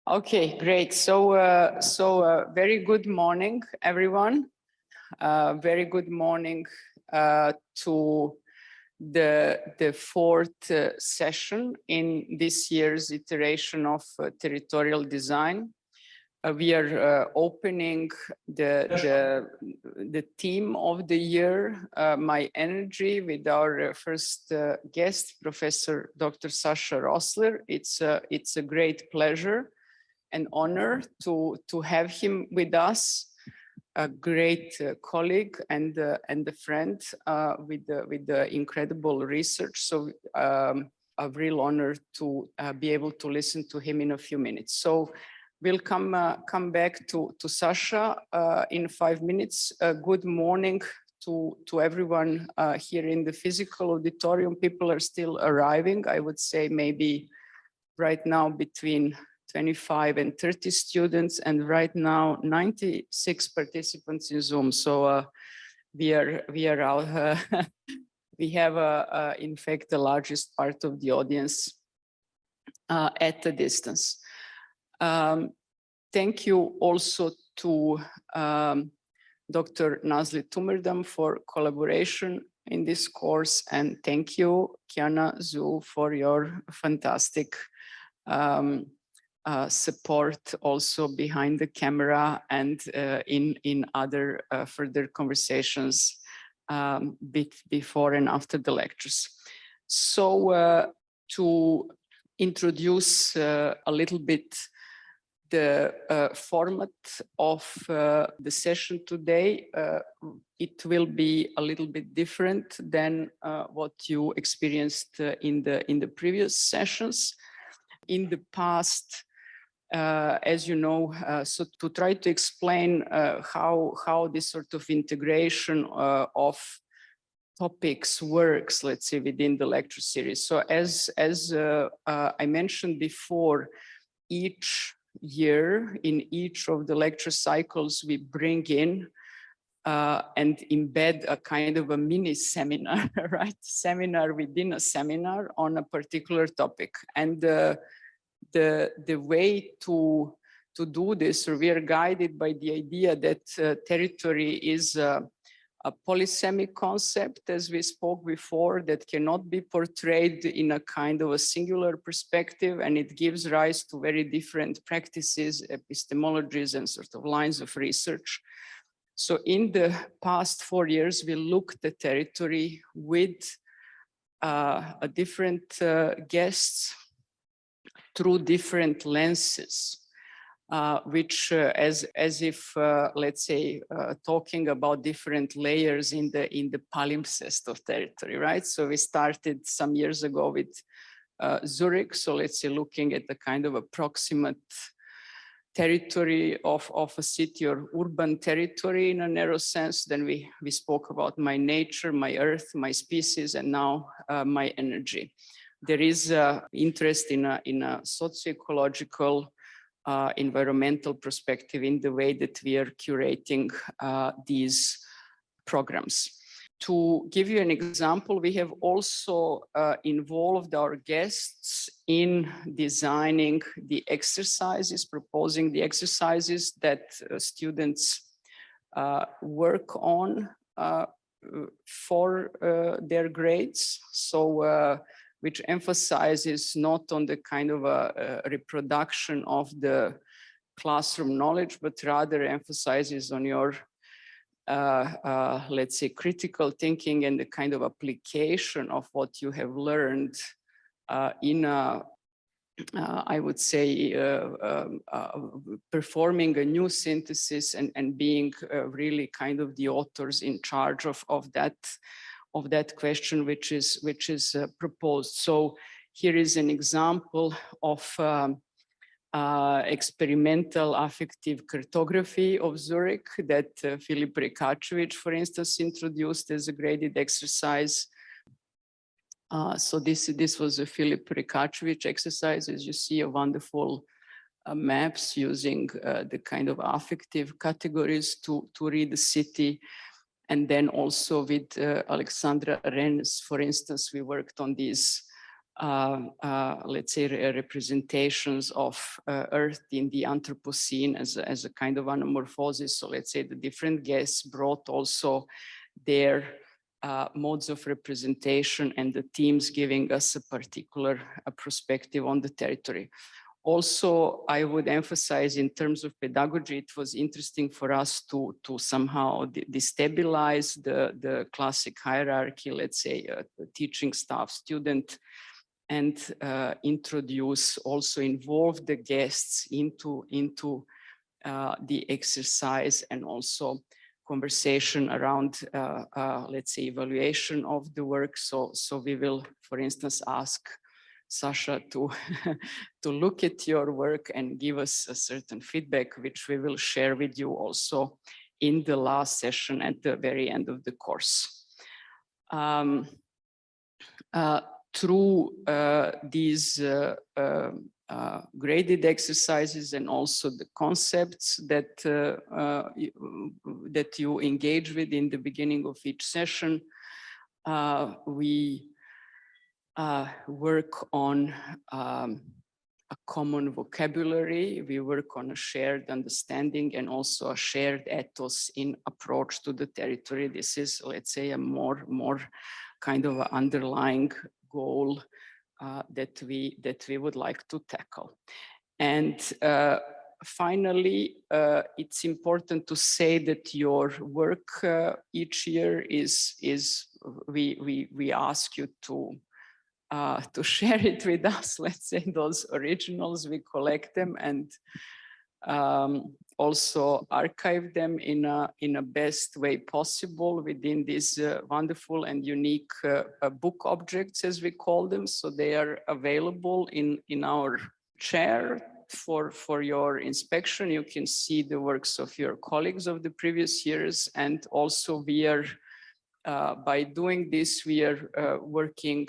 Okay, great. So, very good morning, everyone. Very good morning to the fourth session in this year's iteration of territorial design. We are opening the theme of the year, My Energy, with our first guest, Professor Dr. Sascha Roesler. It's a great pleasure and honor to have him with us, a great colleague and a friend with the incredible research. So a real honor to be able to listen to him in a few minutes. So we'll come back to Sascha in 5 minutes. Good morning to everyone here in the physical auditorium. People are still arriving. I would say maybe right now between 25 and 30 students, and right now 96 participants in Zoom. So we are out. We have in fact the largest part of the audience at a distance. Thank you also to Dr. Nazli Tumerdam for collaboration in this course, and thank you, Kiana Zhu, for your fantastic support also behind the camera and in other further conversations before and after the lectures. So to introduce a little bit the format of the session today, it will be a little bit different than what you experienced in the previous sessions. In the past, as you know, so to try to explain how this sort of integration of topics works, let's say, within the lecture series. So as I mentioned before, each year in each of the lecture cycles, we bring in and embed a kind of a mini seminar, right? Seminar within a seminar on a particular topic. And the way to do this, or we are guided by the idea that territory is a polysemic concept, as we spoke before, that cannot be portrayed in a kind of a singular perspective, and it gives rise to very different practices, epistemologies, and sort of lines of research. So in the past 4 years, we looked at territory with a different guests through different lenses, which as if, let's say, talking about different layers in the palimpsest of territory, right? So we started some years ago with Zurich. So let's say looking at the kind of approximate territory of a city or urban territory in a narrow sense. Then we spoke about my nature, my earth, my species, and now my energy. There is interest in a socio-ecological environmental perspective in the way that we are curating these programs. To give you an example, we have also involved our guests in designing the exercises, proposing the exercises that students work on for their grades. So which emphasizes not on the kind of a reproduction of the classroom knowledge, but rather emphasizes on your, let's say, critical thinking and the kind of application of what you have learned in a, I would say, performing a new synthesis and being really kind of the authors in charge of that question which is proposed. So here is an example of experimental affective cartography of Zurich that Filip Rekačević, for instance, introduced as a graded exercise. So this was a Filip Rekačević exercise, as you see, a wonderful maps using the kind of affective categories to read the city. And then also with Alexandra Rennes, for instance, we worked on these let's say, representations of Earth in the Anthropocene as a kind of anamorphosis. So let's say the different guests brought also their modes of representation and the teams giving us a particular perspective on the territory. Also, I would emphasize in terms of pedagogy, it was interesting for us to somehow destabilize the classic hierarchy, let's say, the teaching staff, student, and involve the guests into the exercise, and also conversation around, let's say, evaluation of the work. So we will, for instance, ask Sascha to look at your work and give us a certain feedback, which we will share with you also in the last session at the very end of the course. Through these graded exercises and also the concepts that that you engage with in the beginning of each session, we work on a common vocabulary. We work on a shared understanding and also a shared ethos in approach to the territory. This is, let's say, a more kind of underlying goal that we would like to tackle. And finally, it's important to say that your work each year is we ask you to share it with us. Let's say those originals, we collect them and also archive them in a best way possible within these wonderful and unique book objects, as we call them. So they are available in our chair for your inspection. You can see the works of your colleagues of the previous years, and also we are by doing this, we are working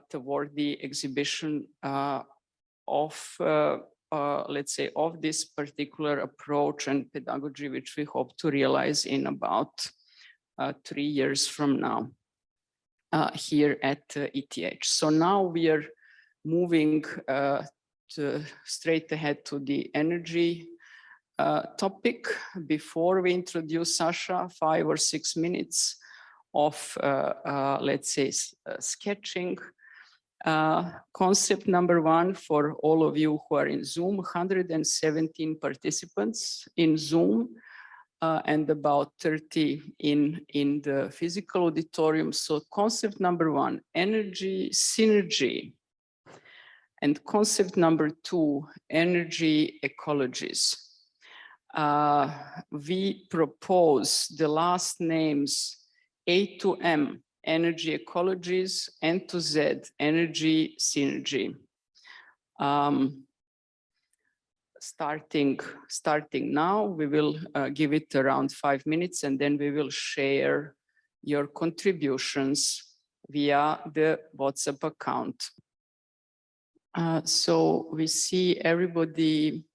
toward the exhibition of let's say, of this particular approach and pedagogy, which we hope to realize in about 3 years from now here at ETH. So now we are moving straight ahead to the energy topic. Before we introduce Sascha, 5 or 6 minutes of, let's say, sketching. Concept number 1 for all of you who are in Zoom, 117 participants in Zoom and about 30 in the physical auditorium. So concept number 1, energy synergy. And concept number 2, energy ecologies. We propose the last names A to M, energy ecologies, N to Z, energy synergy. Starting now, we will give it around 5 minutes, and then we will share your contributions via the WhatsApp account. So we see everybody,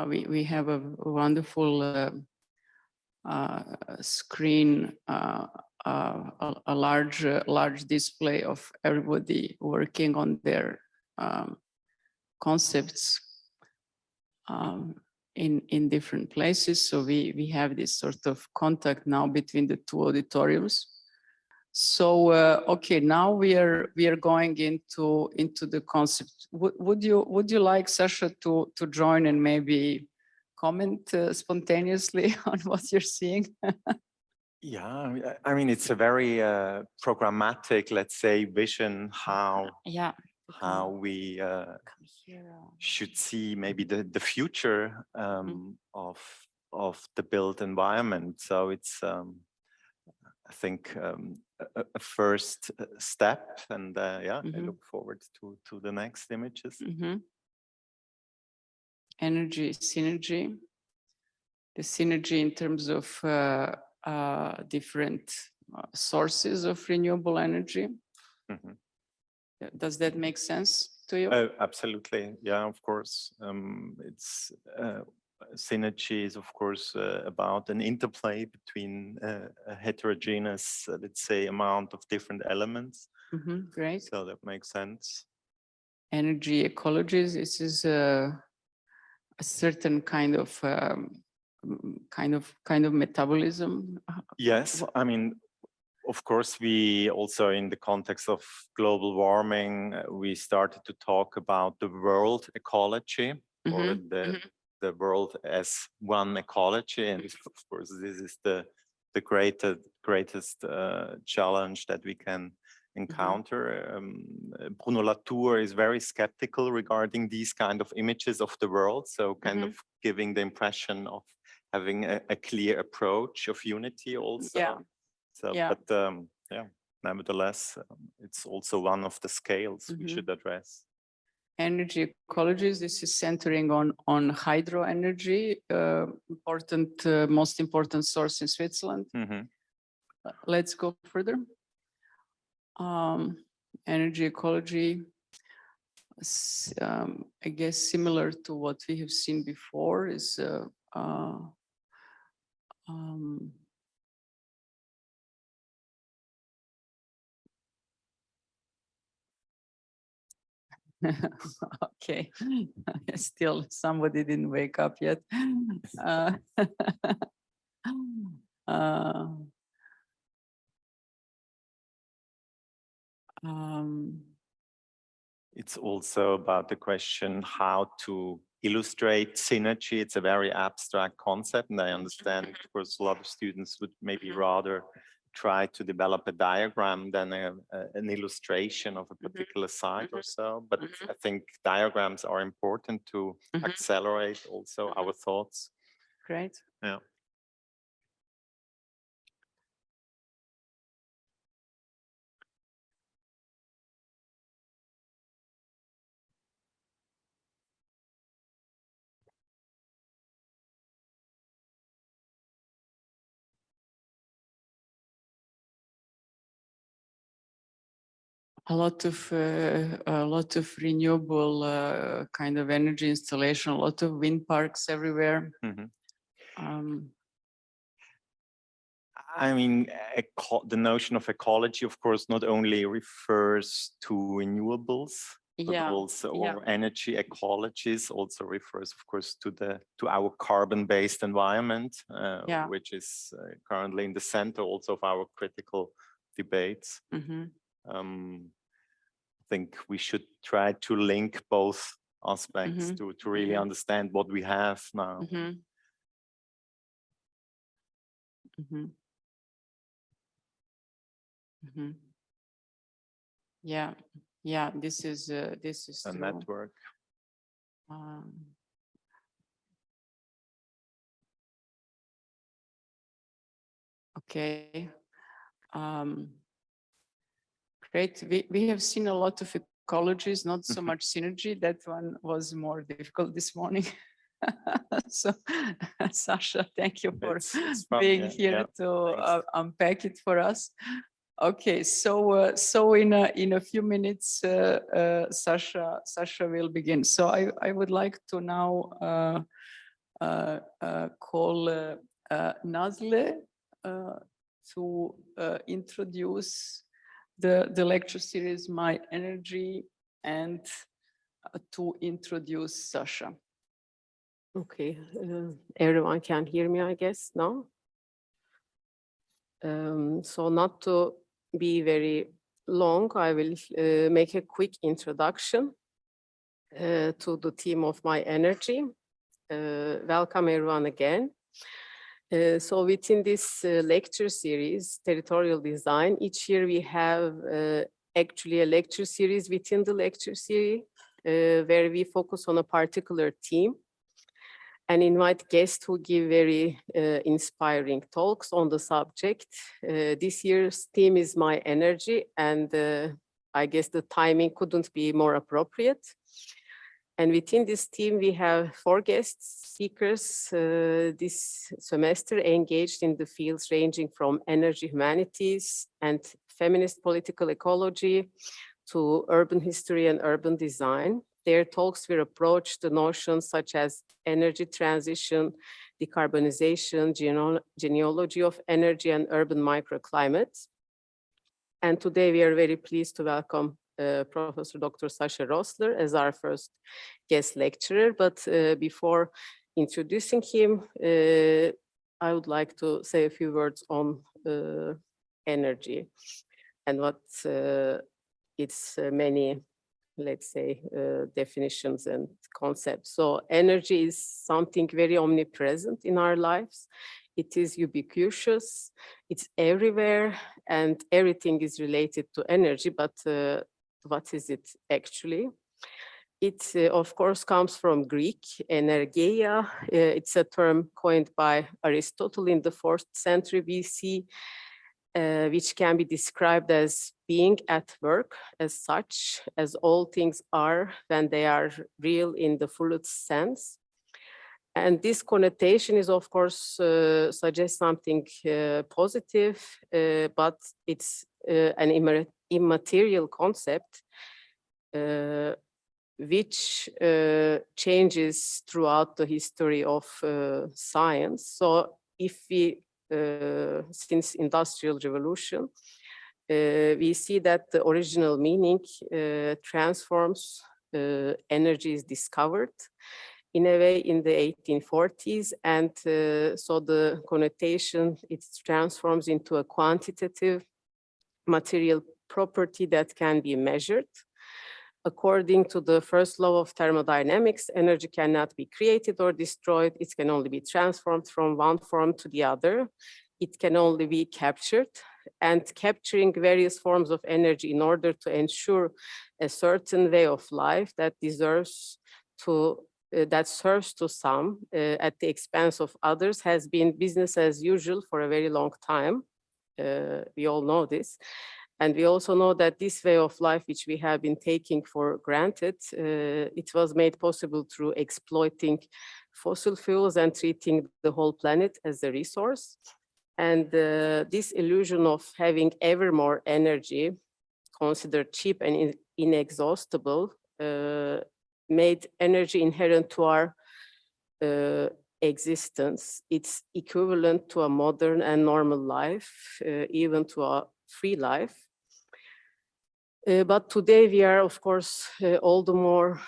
we have a wonderful screen, a large display of everybody working on their concepts in different places. So we have this sort of contact now between the two auditoriums. So okay, now we are going into the concept. Would you like Sascha to join and maybe comment spontaneously on what you're seeing? Yeah, I mean, it's a very programmatic, let's say, vision how we should see maybe the future of the built environment. So it's I think a first step, and yeah, I look forward to the next images. Energy synergy, the synergy in terms of different sources of renewable energy. Does that make sense to you? Absolutely, yeah, of course. It's synergy is, of course, about an interplay between a heterogeneous, let's say, amount of different elements. Great. So that makes sense. Energy ecologies. This is a certain kind of metabolism. Yes, I mean, of course, we also, in the context of global warming, we started to talk about the world ecology, or the world as one ecology, and of course, this is the greatest challenge that we can encounter. Bruno Latour is very skeptical regarding these kind of images of the world, so kind of giving the impression of having a clear approach of unity also. Yeah. So, Yeah. but yeah, nevertheless, it's also one of the scales we should address. Energy ecologies. This is centering on hydro energy, most important source in Switzerland. Let's go further. Energy ecology. I guess similar to what we have seen before is okay, still somebody didn't wake up yet. It's also about the question how to illustrate synergy. It's a very abstract concept, and I understand, of course, a lot of students would maybe rather try to develop a diagram than an illustration of a particular site or so. But I think diagrams are important to accelerate also our thoughts. Great. Yeah. A lot of renewable kind of energy installation, a lot of wind parks everywhere. I mean, the notion of ecology, of course, not only refers to renewables, but also energy ecologies also refers, of course, to our carbon-based environment, which is currently in the center also of our critical debates. I think we should try to link both aspects to really understand what we have now. Yeah, this is a true. Network. Okay. Great. We have seen a lot of ecologies, not so much synergy. That one was more difficult this morning. So, Sascha, thank you for being here to unpack it for us. Okay, so in a few minutes, Sascha will begin. So I would like to now call Nazle to introduce the lecture series My Energy and to introduce Sascha. Okay, everyone can hear me, I guess, now. So not to be very long, I will make a quick introduction to the theme of My Energy. Welcome everyone again. So within this lecture series, Territorial Design, each year we have actually a lecture series within the lecture series where we focus on a particular theme and invite guests who give very inspiring talks on the subject. This year's theme is My Energy, and I guess the timing couldn't be more appropriate. And within this team, we have 4 guest speakers this semester engaged in the fields ranging from energy humanities and feminist political ecology to urban history and urban design. Their talks will approach the notions such as energy transition, decarbonization, genealogy of energy, and urban microclimates. And today we are very pleased to welcome Professor Dr. Sascha Roesler as our first guest lecturer. But before introducing him, I would like to say a few words on energy and what its many, let's say, definitions and concepts. So energy is something very omnipresent in our lives. It is ubiquitous, it's everywhere, and everything is related to energy, but what is it actually? It, of course, comes from Greek, energeia. It's a term coined by Aristotle in the 4th century BC, which can be described as being at work as such, as all things are when they are real in the fullest sense. And this connotation is, of course, suggests something positive, but it's an immaterial concept, which changes throughout the history of science. So if we, since Industrial Revolution, we see that the original meaning transforms, energy is discovered in a way in the 1840s, and so the connotation, it transforms into a quantitative material property that can be measured. According to the first law of thermodynamics, energy cannot be created or destroyed. It can only be transformed from one form to the other. It can only be captured, and capturing various forms of energy in order to ensure a certain way of life that deserves to that serves to some at the expense of others has been business as usual for a very long time. We all know this. And we also know that this way of life, which we have been taking for granted, it was made possible through exploiting fossil fuels and treating the whole planet as a resource. And this illusion of having ever more energy, considered cheap and inexhaustible, made energy inherent to our existence. It's equivalent to a modern and normal life, even to a free life. But today we are, of course, all the more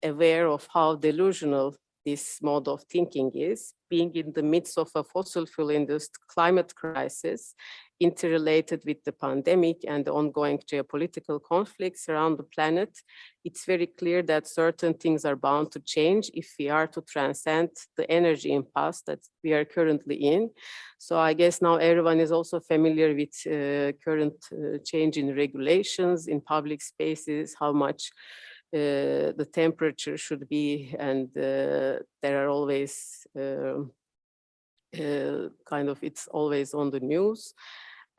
aware of how delusional this mode of thinking is, being in the midst of a fossil fuel-induced climate crisis, interrelated with the pandemic and the ongoing geopolitical conflicts around the planet. It's very clear that certain things are bound to change if we are to transcend the energy impasse that we are currently in. So I guess now everyone is also familiar with current change in regulations in public spaces, how much the temperature should be, and there are always it's always on the news.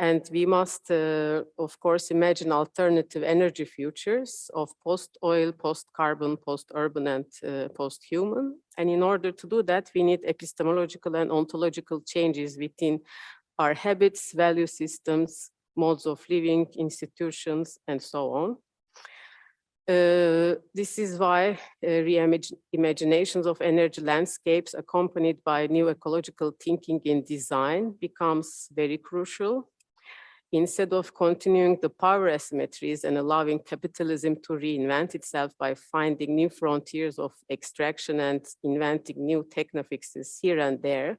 And we must, of course, imagine alternative energy futures of post-oil, post-carbon, post-urban, and post-human. And in order to do that, we need epistemological and ontological changes within our habits, value systems, modes of living, institutions, and so on. This is why reimaginations of energy landscapes accompanied by new ecological thinking in design becomes very crucial. Instead of continuing the power asymmetries and allowing capitalism to reinvent itself by finding new frontiers of extraction and inventing new technofixes here and there,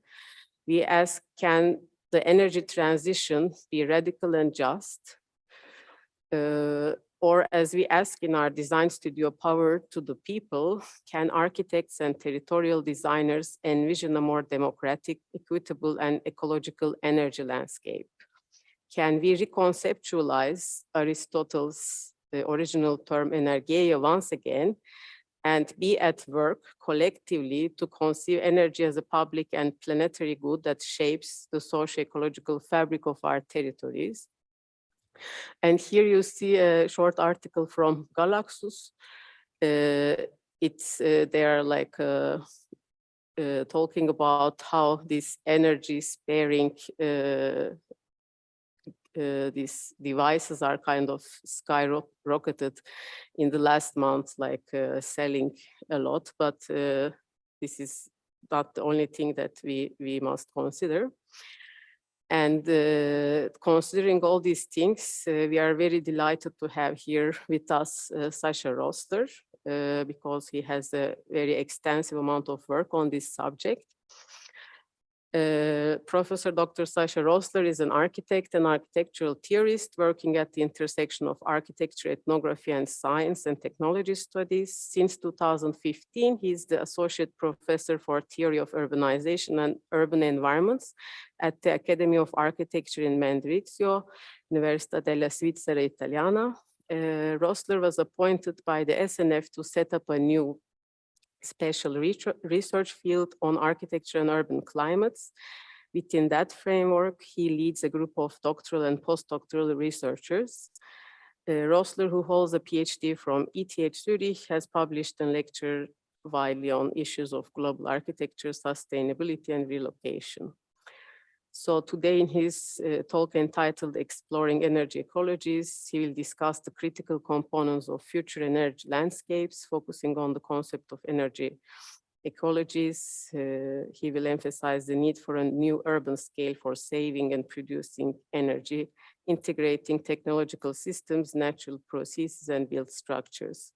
we ask, can the energy transition be radical and just? Or as we ask in our design studio, power to the people, can architects and territorial designers envision a more democratic, equitable, and ecological energy landscape? Can we reconceptualize Aristotle's original term energeia once again and be at work collectively to conceive energy as a public and planetary good that shapes the socio-ecological fabric of our territories? And here you see a short article from Galaxus. They are like talking about how this energy sparing these devices are kind of skyrocketed in the last month, like selling a lot, but this is not the only thing that we must consider. And considering all these things, we are very delighted to have here with us Sascha Roesler, because he has a very extensive amount of work on this subject. Professor Dr. Sascha Roesler is an architect and architectural theorist working at the intersection of architecture, ethnography, and science and technology studies. Since 2015, he is the Associate Professor for Theory of Urbanization and Urban Environments at the Academy of Architecture in Mendrisio, Università della Svizzera Italiana. Roesler was appointed by the SNF to set up a new special research field on architecture and urban climates. Within that framework, he leads a group of doctoral and postdoctoral researchers. Roesler, who holds a PhD from ETH Zurich, has published and lectured widely on issues of global architecture, sustainability, and relocation. So today in his talk entitled Exploring Energy Ecologies, he will discuss the critical components of future energy landscapes, focusing on the concept of energy ecologies. He will emphasize the need for a new urban scale for saving and producing energy, integrating technological systems, natural processes, and built structures.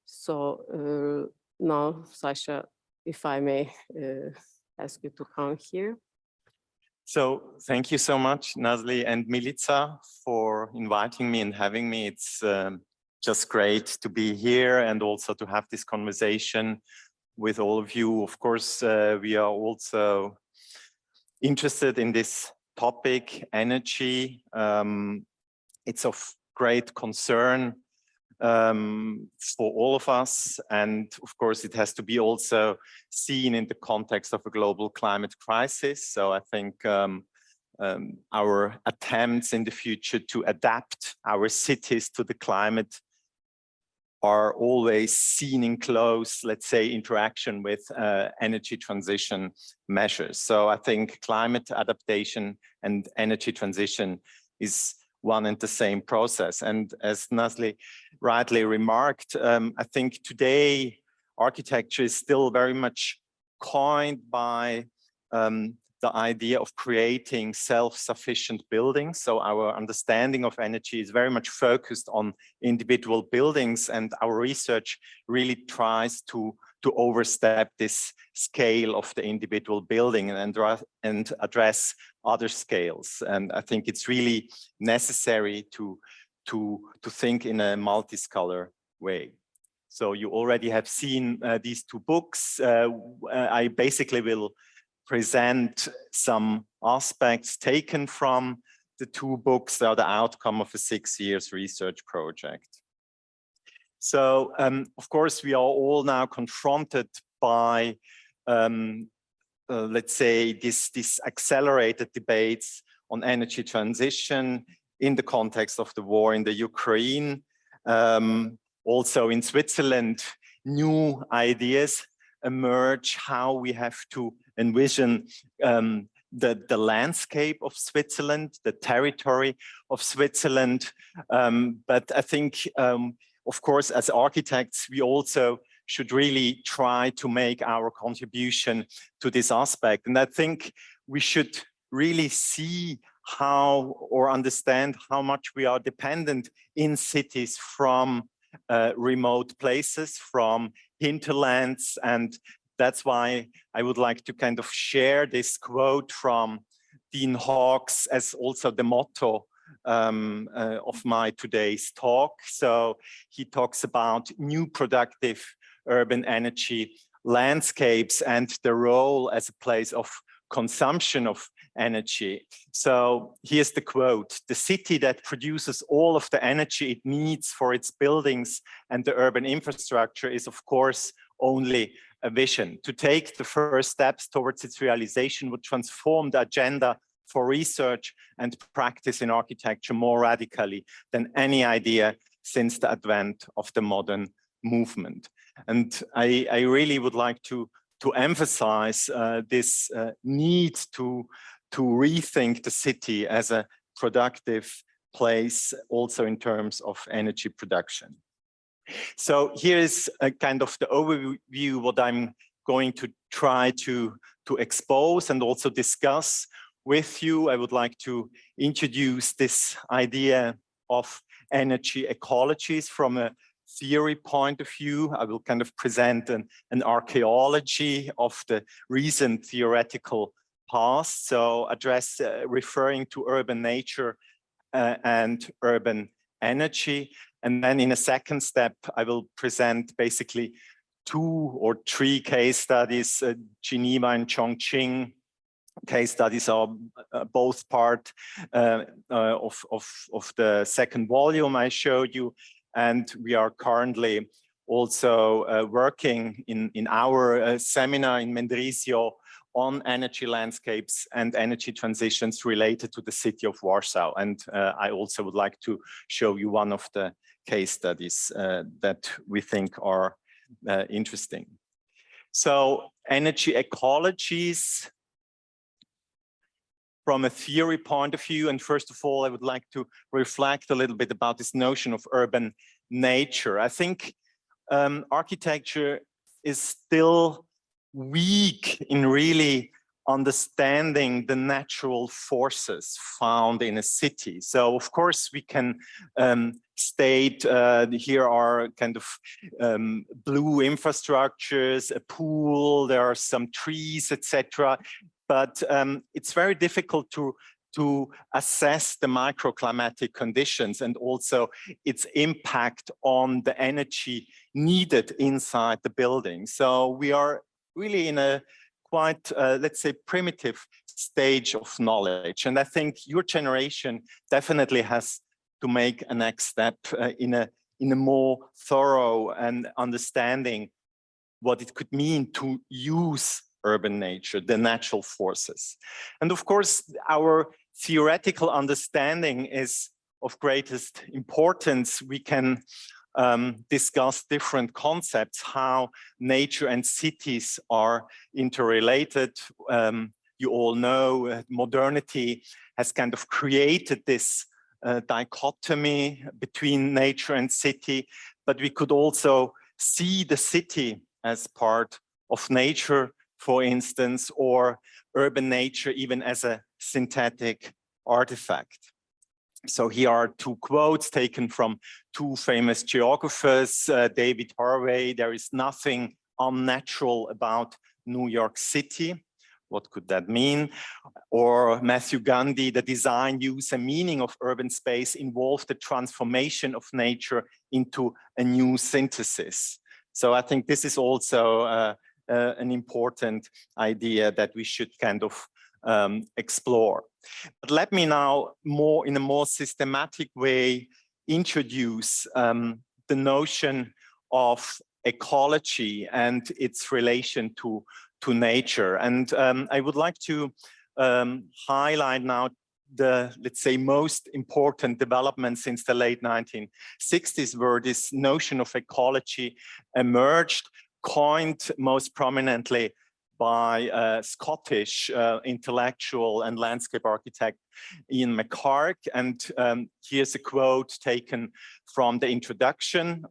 So now, Sascha, if I may ask you to come here. So thank you so much, Nazli and Milica, for inviting me and having me. It's just great to be here and also to have this conversation with all of you. Of course, we are also interested in this topic, energy. It's of great concern for all of us. And of course, it has to be also seen in the context of a global climate crisis. So I think our attempts in the future to adapt our cities to the climate are always seen in close, let's say, interaction with energy transition measures. So I think climate adaptation and energy transition is one and the same process. And as Nazli rightly remarked, I think today architecture is still very much coined by the idea of creating self-sufficient buildings. So our understanding of energy is very much focused on individual buildings, and our research really tries to overstep this scale of the individual building and address other scales. And I think it's really necessary to think in a multi-scholar way. So you already have seen these two books. I basically will present some aspects taken from the two books that are the outcome of a 6 years research project. So, of course, we are all now confronted by, let's say, this accelerated debates on energy transition in the context of the war in the Ukraine. Also in Switzerland, new ideas emerge how we have to envision the landscape of Switzerland, the territory of Switzerland. But I think, of course, as architects, we also should really try to make our contribution to this aspect. And I think we should really see how or understand how much we are dependent in cities from remote places, from hinterlands. And that's why I would like to kind of share this quote from Dean Hawkes as also the motto of my today's talk. So he talks about new productive urban energy landscapes and the role as a place of consumption of energy. So here's the quote: "The city that produces all of the energy it needs for its buildings and the urban infrastructure is, of course, only a vision. To take the first steps towards its realization would transform the agenda for research and practice in architecture more radically than any idea since the advent of the modern movement." And I really would like to emphasize this need to rethink the city as a productive place, also in terms of energy production. So here is a kind of the overview, what I'm going to try to expose and also discuss with you. I would like to introduce this idea of energy ecologies from a theory point of view. I will kind of present an archaeology of the recent theoretical past, so address referring to urban nature and urban energy. And then in a second step, I will present basically 2 or 3 case studies. Geneva and Chongqing case studies are both part of the second volume I showed you. And we are currently also working in our seminar in Mendrisio on energy landscapes and energy transitions related to the city of Warsaw. And I also would like to show you one of the case studies that we think are interesting. So energy ecologies from a theory point of view. And first of all, I would like to reflect a little bit about this notion of urban nature. I think architecture is still weak in really understanding the natural forces found in a city. So of course we can state here are kind of blue infrastructures, a pool, there are some trees, etc. But it's very difficult to assess the microclimatic conditions and also its impact on the energy needed inside the building. So we are really in a quite, let's say, primitive stage of knowledge. And I think your generation definitely has to make a next step in a more thorough and understanding what it could mean to use urban nature, the natural forces. And of course, our theoretical understanding is of greatest importance. We can discuss different concepts, how nature and cities are interrelated. You all know modernity has kind of created this dichotomy between nature and city, but we could also see the city as part of nature, for instance, or urban nature even as a synthetic artifact. So here are 2 quotes taken from 2 famous geographers, David Harvey, "There is nothing unnatural about New York City." What could that mean? Or Matthew Gandhi, "The design, use, and meaning of urban space involve the transformation of nature into a new synthesis." So I think this is also an important idea that we should kind of explore. But let me now in a more systematic way introduce the notion of ecology and its relation to nature. And I would like to highlight now the, let's say, most important development since the late 1960s, where this notion of ecology emerged, coined most prominently by Scottish intellectual and landscape architect Ian McHarg. And here's a quote taken from the introduction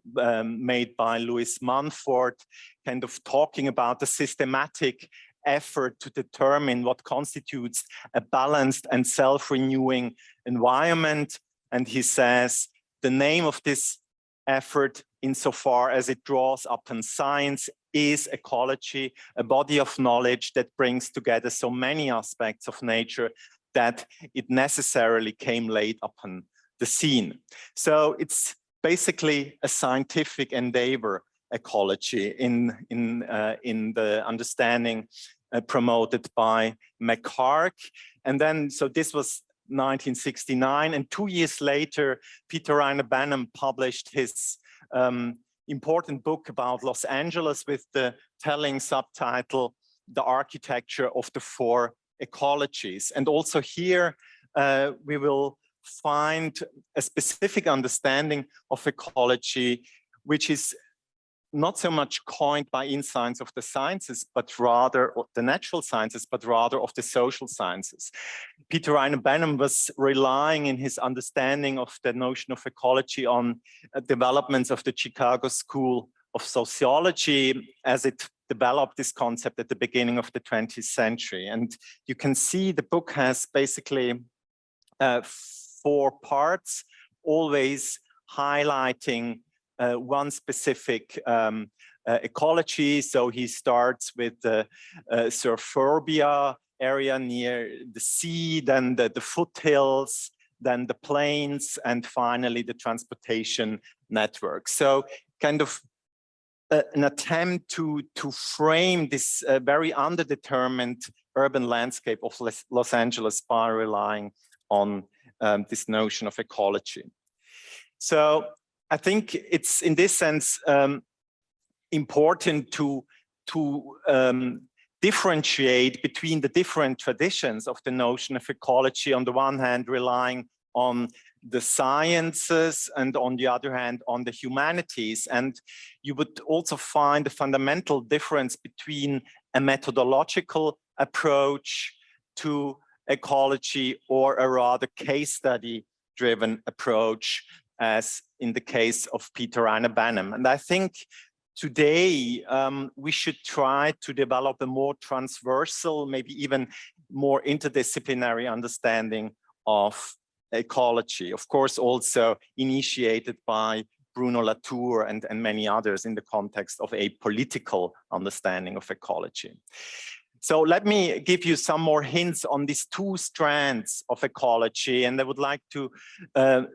made by Louis Mumford, kind of talking about the systematic effort to determine what constitutes a balanced and self-renewing environment. And he says, "The name of this effort, insofar as it draws upon science, is ecology, a body of knowledge that brings together so many aspects of nature that it necessarily came late upon the scene." So it's basically a scientific endeavor, ecology, in the understanding promoted by McHarg. And then, so this was 1969, and 2 years later, Peter Rainer Benham published his important book about Los Angeles with the telling subtitle, "The Architecture of the Four Ecologies." And also here, we will find a specific understanding of ecology, which is not so much coined by insights of the sciences, but rather of the natural sciences, but rather of the social sciences. Peter Rainer Benham was relying in his understanding of the notion of ecology on developments of the Chicago School of Sociology as it developed this concept at the beginning of the 20th century. And you can see the book has basically 4 parts, always highlighting one specific ecology. So he starts with the Surforbia area near the sea, then the foothills, then the plains, and finally the transportation network. So kind of an attempt to frame this very underdetermined urban landscape of Los Angeles by relying on this notion of ecology. So I think it's in this sense important to differentiate between the different traditions of the notion of ecology, on the one hand relying on the sciences and on the other hand on the humanities. And you would also find a fundamental difference between a methodological approach to ecology or a rather case study driven approach, as in the case of Peter Banham. And I think today we should try to develop a more transversal, maybe even more interdisciplinary understanding of ecology, of course also initiated by Bruno Latour and many others in the context of a political understanding of ecology. So let me give you some more hints on these 2 strands of ecology. And I would like to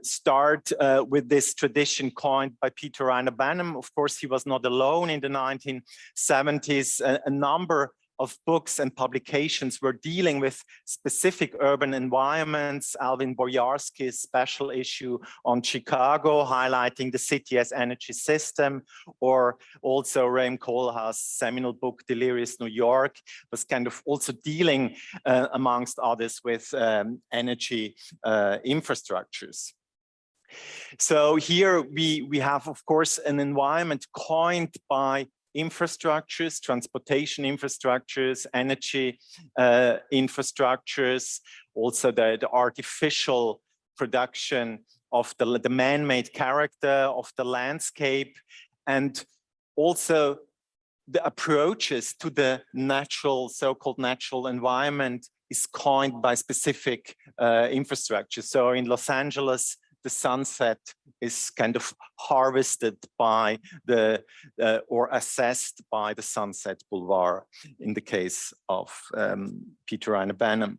start with this tradition coined by Peter Banham. Of course, he was not alone in the 1970s. A number of books and publications were dealing with specific urban environments. Alvin Boyarsky's special issue on Chicago, highlighting the city as energy system, or also Raym Koolhaas' seminal book, Delirious New York, was kind of also dealing, amongst others, with energy infrastructures. So here we have, of course, an environment coined by infrastructures, transportation infrastructures, energy infrastructures, also the artificial production of the man-made character of the landscape, and also the approaches to the natural, so-called natural environment is coined by specific infrastructure. So in Los Angeles, the sunset is kind of harvested by the, or assessed by the Sunset Boulevard in the case of Peter Banham.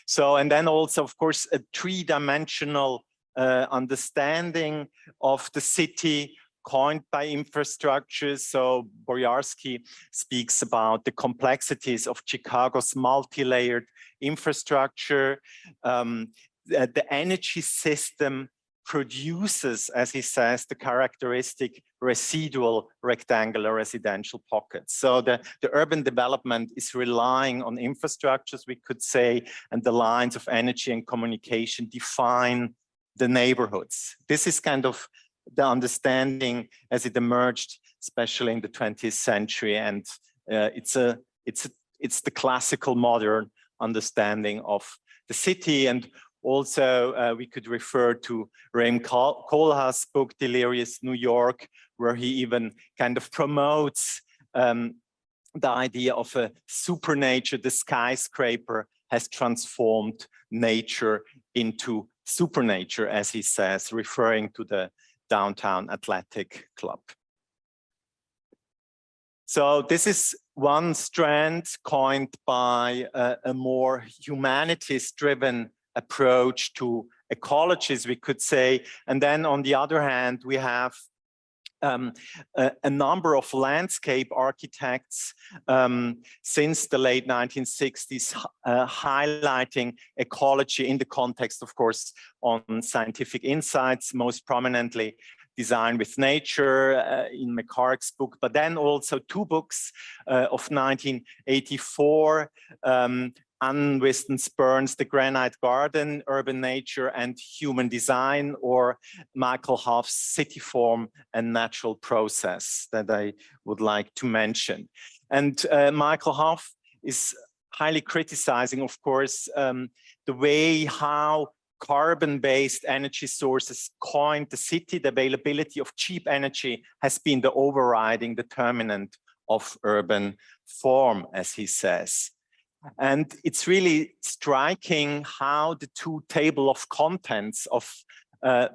So, and then also, of course, a 3-dimensional understanding of the city coined by infrastructures. So Boyarsky speaks about the complexities of Chicago's multi-layered infrastructure. The energy system produces, as he says, the characteristic residual rectangular residential pockets. So the urban development is relying on infrastructures, we could say, and the lines of energy and communication define the neighborhoods. This is kind of the understanding as it emerged, especially in the 20th century. And it's the classical modern understanding of the city. And also, we could refer to Raym Koolhaas' book, Delirious New York, where he even kind of promotes the idea of a supernature. The skyscraper has transformed nature into supernature, as he says, referring to the Downtown Athletic Club. So this is one strand coined by a more humanities-driven approach to ecologies, we could say. And then on the other hand, we have a number of landscape architects since the late 1960s highlighting ecology in the context, of course, on scientific insights, most prominently Design with Nature in McHarg's book, but then also 2 books of 1984, Anne Whiston Spirn's The Granite Garden, Urban Nature and Human Design, or Michael Hough's City Form and Natural Process that I would like to mention. And Michael Hough is highly criticizing, of course, the way how carbon-based energy sources coined the city. The availability of cheap energy has been the overriding determinant of urban form, as he says. And it's really striking how the two table of contents of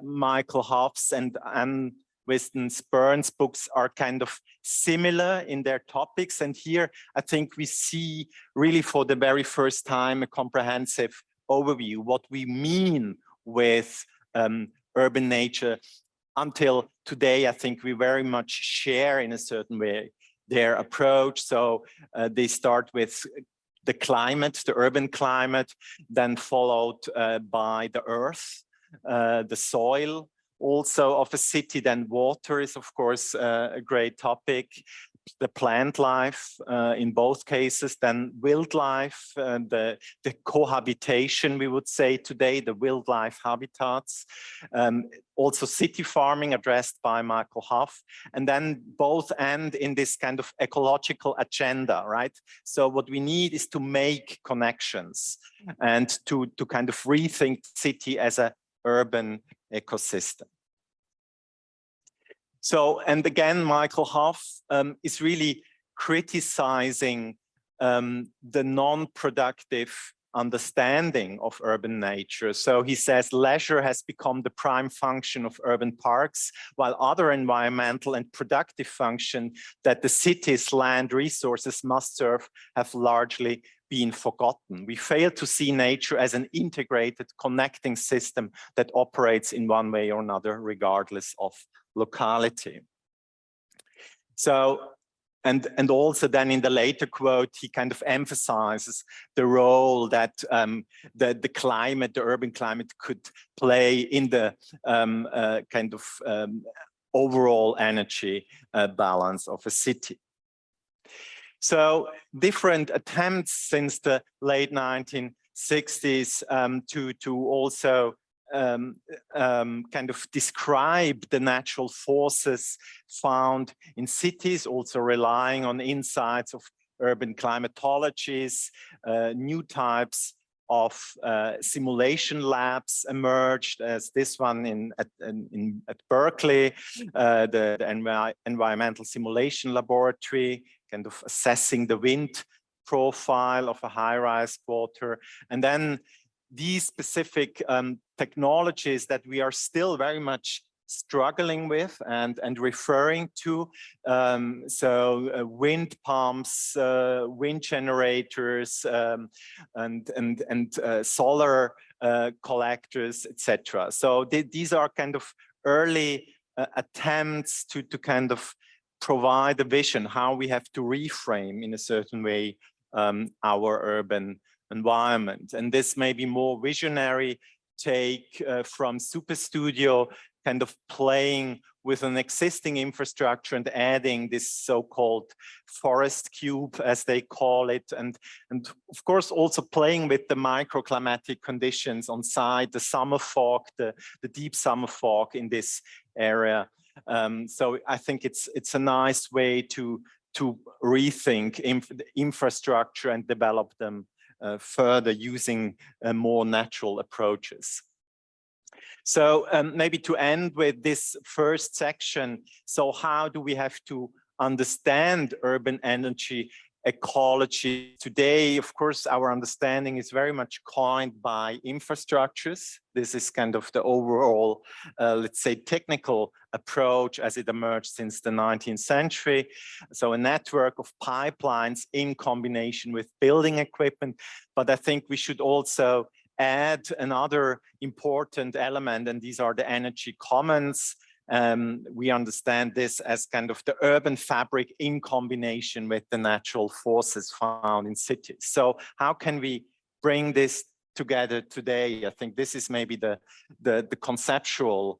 Michael Hough's and Anne Whiston Spirn's books are kind of similar in their topics. And here, I think we see really for the very first time a comprehensive overview, what we mean with urban nature. Until today, I think we very much share in a certain way their approach. So they start with the climate, the urban climate, then followed by the earth, the soil also of a city, then water is of course a great topic, the plant life in both cases, then wildlife, the cohabitation, we would say today, the wildlife habitats, also city farming addressed by Michael Hough, and then both end in this kind of ecological agenda, right? So what we need is to make connections and to kind of rethink city as a urban ecosystem. So, and again, Michael Hough is really criticizing the non-productive understanding of urban nature. So he says leisure has become the prime function of urban parks, while other environmental and productive function that the city's land resources must serve have largely been forgotten. We fail to see nature as an integrated connecting system that operates in one way or another, regardless of locality. So, and also then in the later quote, he kind of emphasizes the role that the climate, the urban climate could play in the kind of overall energy balance of a city. So different attempts since the late 1960s to also kind of describe the natural forces found in cities, also relying on insights of urban climatologies. New types of simulation labs emerged, as this one at Berkeley, the Environmental Simulation Laboratory, kind of assessing the wind profile of a high-rise quarter. And then these specific technologies that we are still very much struggling with and referring to, wind pumps, wind generators, and solar collectors, etc. So these are kind of early attempts to kind of provide a vision how we have to reframe in a certain way our urban environment. And this may be more visionary take from Superstudio, kind of playing with an existing infrastructure and adding this so-called forest cube, as they call it, and of course also playing with the microclimatic conditions on site, the summer fog, the deep summer fog in this area. So I think it's a nice way to rethink infrastructure and develop them further using more natural approaches. So maybe to end with this first section, so how do we have to understand urban energy ecology? Today, of course, our understanding is very much coined by infrastructures. This is kind of the overall, let's say, technical approach as it emerged since the 19th century. So a network of pipelines in combination with building equipment. But I think we should also add another important element, and these are the energy commons. We understand this as kind of the urban fabric in combination with the natural forces found in cities. So how can we bring this together today? I think this is maybe the conceptual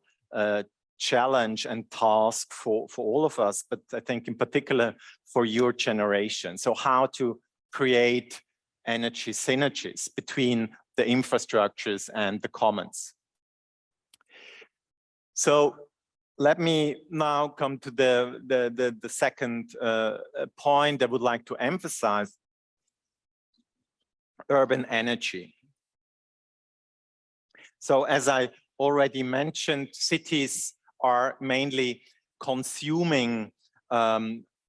challenge and task for all of us, but I think in particular for your generation. So how to create energy synergies between the infrastructures and the commons. So let me now come to the second point I would like to emphasize: urban energy. So as I already mentioned, cities are mainly consuming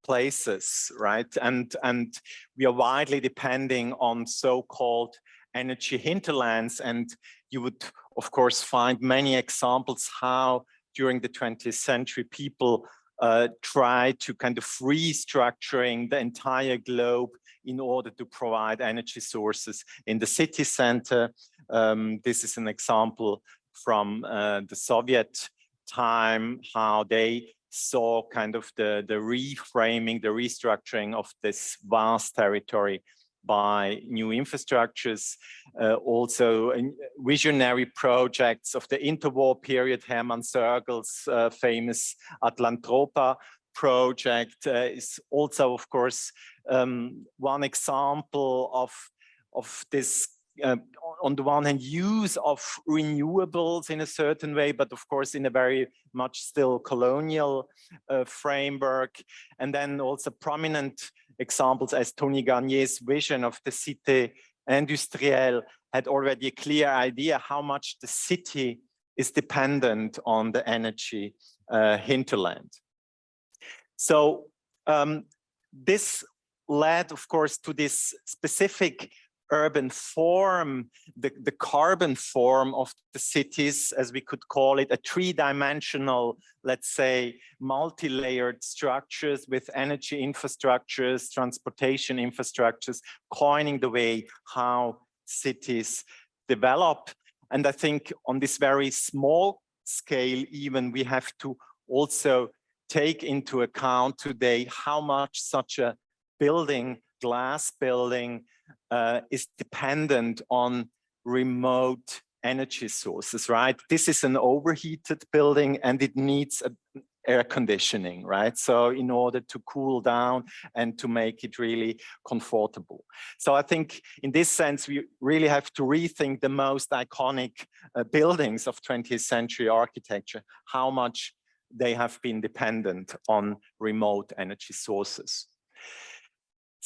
places, right? And we are widely depending on so-called energy hinterlands. And you would, of course, find many examples how during the 20th century people try to kind of restructuring the entire globe in order to provide energy sources in the city center. This is an example from the Soviet time, how they saw kind of the reframing, the restructuring of this vast territory by new infrastructures. Also visionary projects of the interwar period, Hermann Sergel's famous Atlantropa project is also, of course, one example of this, on the one hand, use of renewables in a certain way, but of course in a very much still colonial framework. And then also prominent examples as Tony Garnier's vision of the Cité Industrielle had already a clear idea how much the city is dependent on the energy hinterland. So this led, of course, to this specific urban form, the carbon form of the cities, as we could call it, a three-dimensional, let's say, multi-layered structures with energy infrastructures, transportation infrastructures, coining the way how cities develop. And I think on this very small scale, even, we have to also take into account today how much such a building, glass building, is dependent on remote energy sources, right? This is an overheated building and it needs air conditioning, right? So in order to cool down and to make it really comfortable. So I think in this sense, we really have to rethink the most iconic buildings of 20th century architecture, how much they have been dependent on remote energy sources.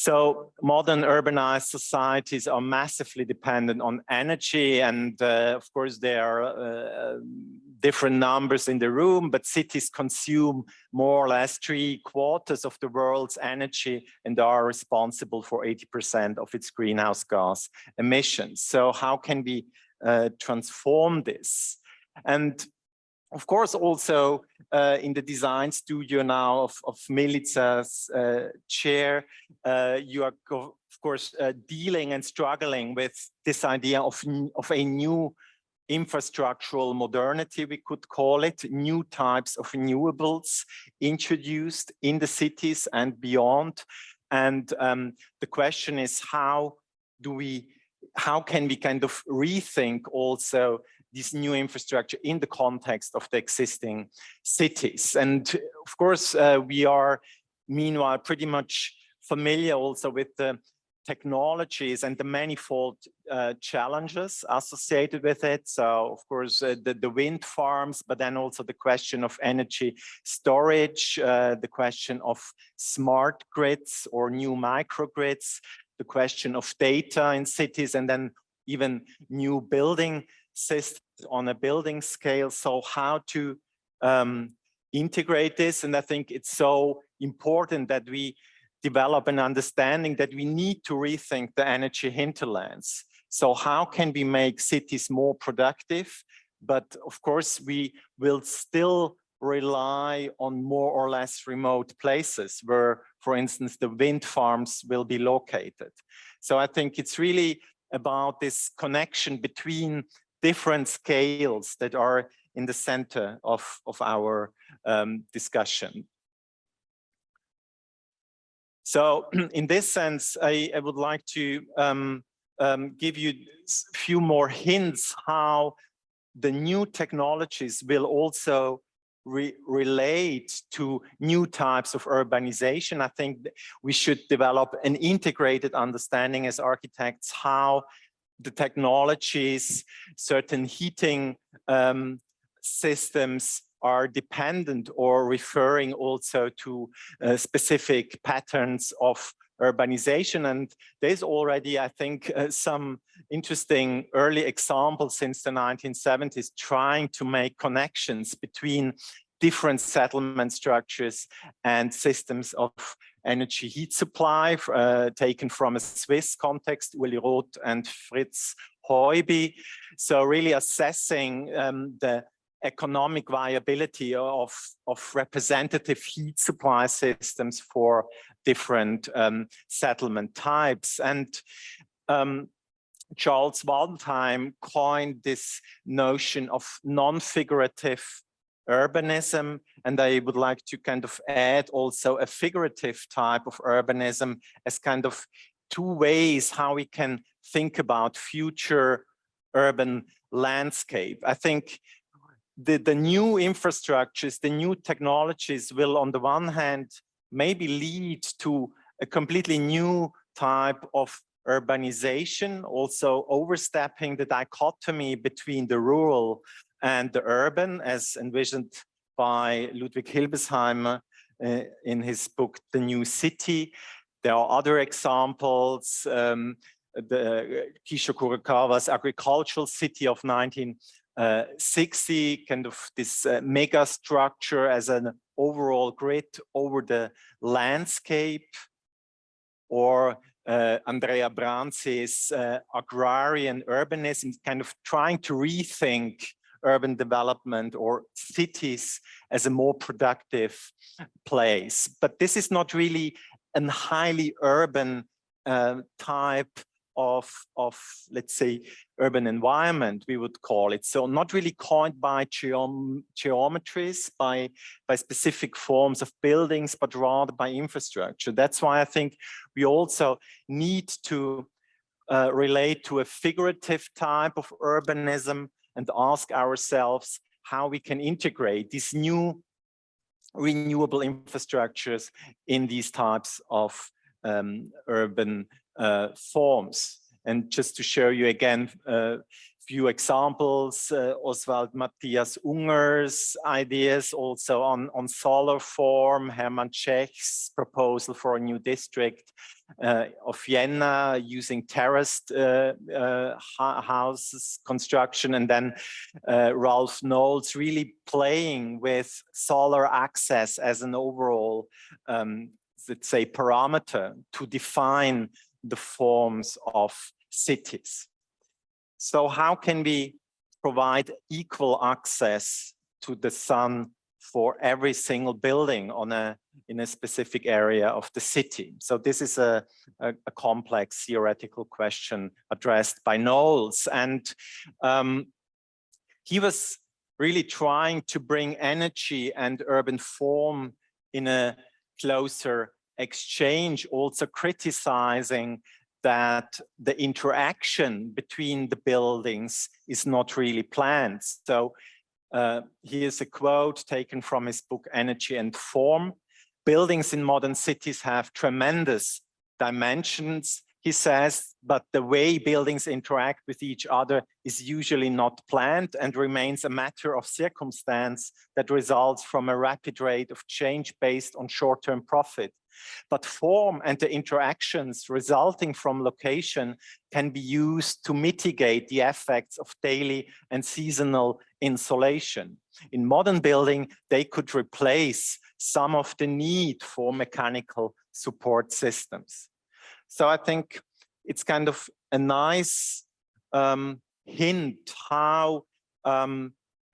So modern urbanized societies are massively dependent on energy, and of course there are different numbers in the room, but cities consume more or less 3/4 of the world's energy and are responsible for 80% of its greenhouse gas emissions. So how can we transform this? And of course, also in the design studio now of Milica's chair, you are, of course, dealing and struggling with this idea of a new infrastructural modernity, we could call it, new types of renewables introduced in the cities and beyond. And the question is, how can we kind of rethink also this new infrastructure in the context of the existing cities? And of course, we are meanwhile pretty much familiar also with the technologies and the manifold challenges associated with it. So of course, the wind farms, but then also the question of energy storage, the question of smart grids or new microgrids, the question of data in cities, and then even new building systems on a building scale. So how to integrate this? And I think it's so important that we develop an understanding that we need to rethink the energy hinterlands. So how can we make cities more productive? But of course, we will still rely on more or less remote places where, for instance, the wind farms will be located. So I think it's really about this connection between different scales that are in the center of our discussion. So in this sense, I would like to give you a few more hints how the new technologies will also relate to new types of urbanization. I think we should develop an integrated understanding as architects how the technologies, certain heating systems are dependent or referring also to specific patterns of urbanization. And there's already, I think, some interesting early examples since the 1970s trying to make connections between different settlement structures and systems of energy heat supply, taken from a Swiss context, Uli Roth and Fritz Heuby. So really assessing the economic viability of representative heat supply systems for different settlement types. And Charles Waldheim coined this notion of non-figurative urbanism, and I would like to kind of add also a figurative type of urbanism as kind of two ways how we can think about future urban landscape. I think the new infrastructures, the new technologies will on the one hand maybe lead to a completely new type of urbanization, also overstepping the dichotomy between the rural and the urban, as envisioned by Ludwig Hilbesheimer in his book, The New City. There are other examples, the Kisho Kurokawa's agricultural city of 1960, kind of this mega structure as an overall grid over the landscape, or Andrea Branzi's agrarian urbanism, kind of trying to rethink urban development or cities as a more productive place. But this is not really a highly urban type of, let's say, urban environment, we would call it. So not really coined by geometries, by specific forms of buildings, but rather by infrastructure. That's why I think we also need to relate to a figurative type of urbanism and ask ourselves how we can integrate these new renewable infrastructures in these types of urban forms. And just to show you again a few examples, Oswald Matthias Unger's ideas also on solar form, Hermann Czech's proposal for a new district of Vienna using terraced houses construction, and then Ralph Knowles really playing with solar access as an overall, let's say, parameter to define the forms of cities. So how can we provide equal access to the sun for every single building in a specific area of the city? So this is a complex theoretical question addressed by Knowles. And he was really trying to bring energy and urban form in a closer exchange, also criticizing that the interaction between the buildings is not really planned. So here's a quote taken from his book, Energy and Form. Buildings in modern cities have tremendous dimensions, he says, but the way buildings interact with each other is usually not planned and remains a matter of circumstance that results from a rapid rate of change based on short-term profit. But form and the interactions resulting from location can be used to mitigate the effects of daily and seasonal insolation. In modern building, they could replace some of the need for mechanical support systems. So I think it's kind of a nice hint how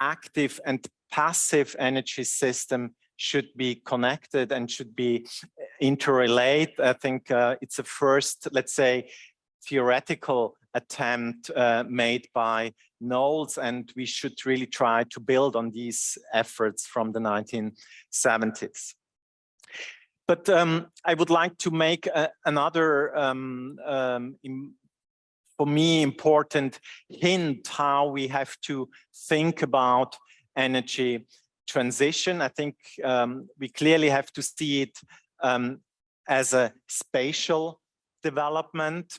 active and passive energy system should be connected and should be interrelate. I think it's a first, let's say, theoretical attempt made by Knowles, and we should really try to build on these efforts from the 1970s. But I would like to make another, for me, important hint how we have to think about energy transition. I think we clearly have to see it as a spatial development,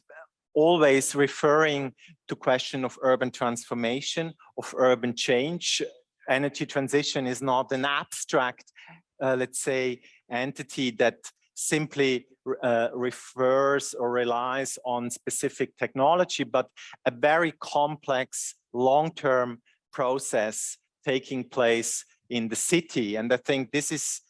always referring to question of urban transformation, of urban change. Energy transition is not an abstract, let's say, entity that simply refers or relies on specific technology, but a very complex long-term process taking place in the city. And I think this is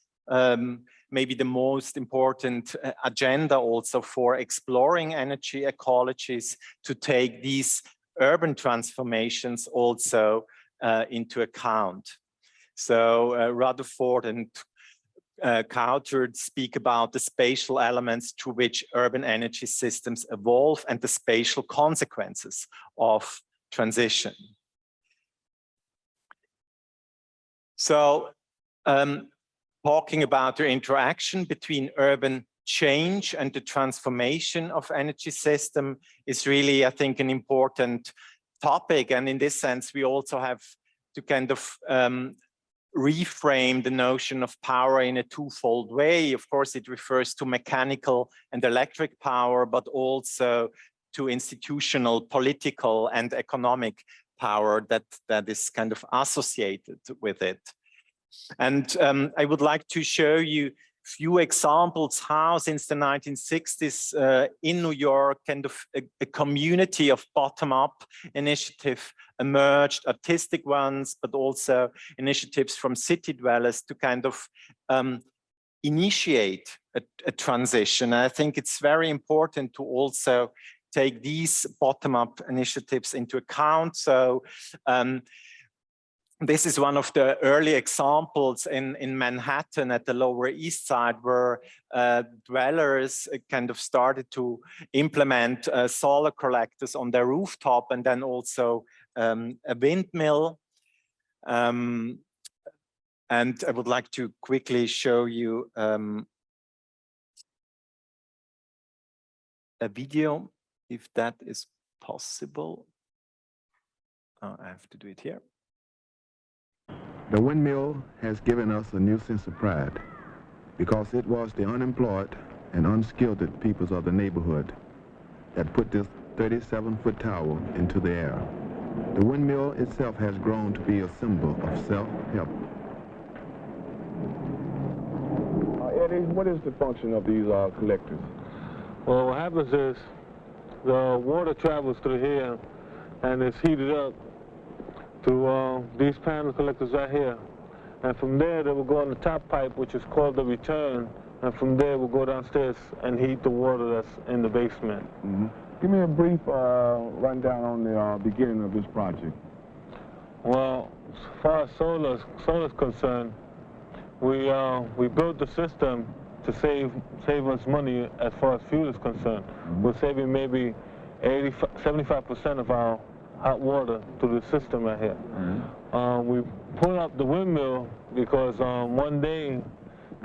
maybe the most important agenda also for exploring energy ecologies, to take these urban transformations also into account. So Rutherford and Coulthard speak about the spatial elements to which urban energy systems evolve and the spatial consequences of transition. So talking about the interaction between urban change and the transformation of energy system is really, I think, an important topic. And in this sense, we also have to kind of reframe the notion of power in a twofold way. Of course, it refers to mechanical and electric power, but also to institutional, political, and economic power that is kind of associated with it. And I would like to show you a few examples how, since the 1960s in New York, kind of a community of bottom-up initiative emerged, artistic ones, but also initiatives from city dwellers to kind of initiate a transition. And I think it's very important to also take these bottom-up initiatives into account. So this is one of the early examples in Manhattan at the Lower East Side, where dwellers kind of started to implement solar collectors on their rooftop, and then also a windmill. And I would like to quickly show you a video, if that is possible. I have to do it here. The windmill has given us a new sense of pride, because it was the unemployed and unskilled peoples of the neighborhood that put this 37-foot tower into the air. The windmill itself has grown to be a symbol of self-help. Eddie, what is the function of these collectors? Well, what happens is the water travels through here and it's heated up to these panel collectors right here. And from there, they will go on the top pipe, which is called the return. And from there, we'll go downstairs and heat the water that's in the basement. Mm-hmm. Give me a brief rundown on the beginning of this project. Well, as far as solar's concerned, we built the system to save us money as far as fuel is concerned. Mm-hmm. We're saving maybe 75% of our hot water through the system right here. Mm-hmm. We pulled up the windmill because one day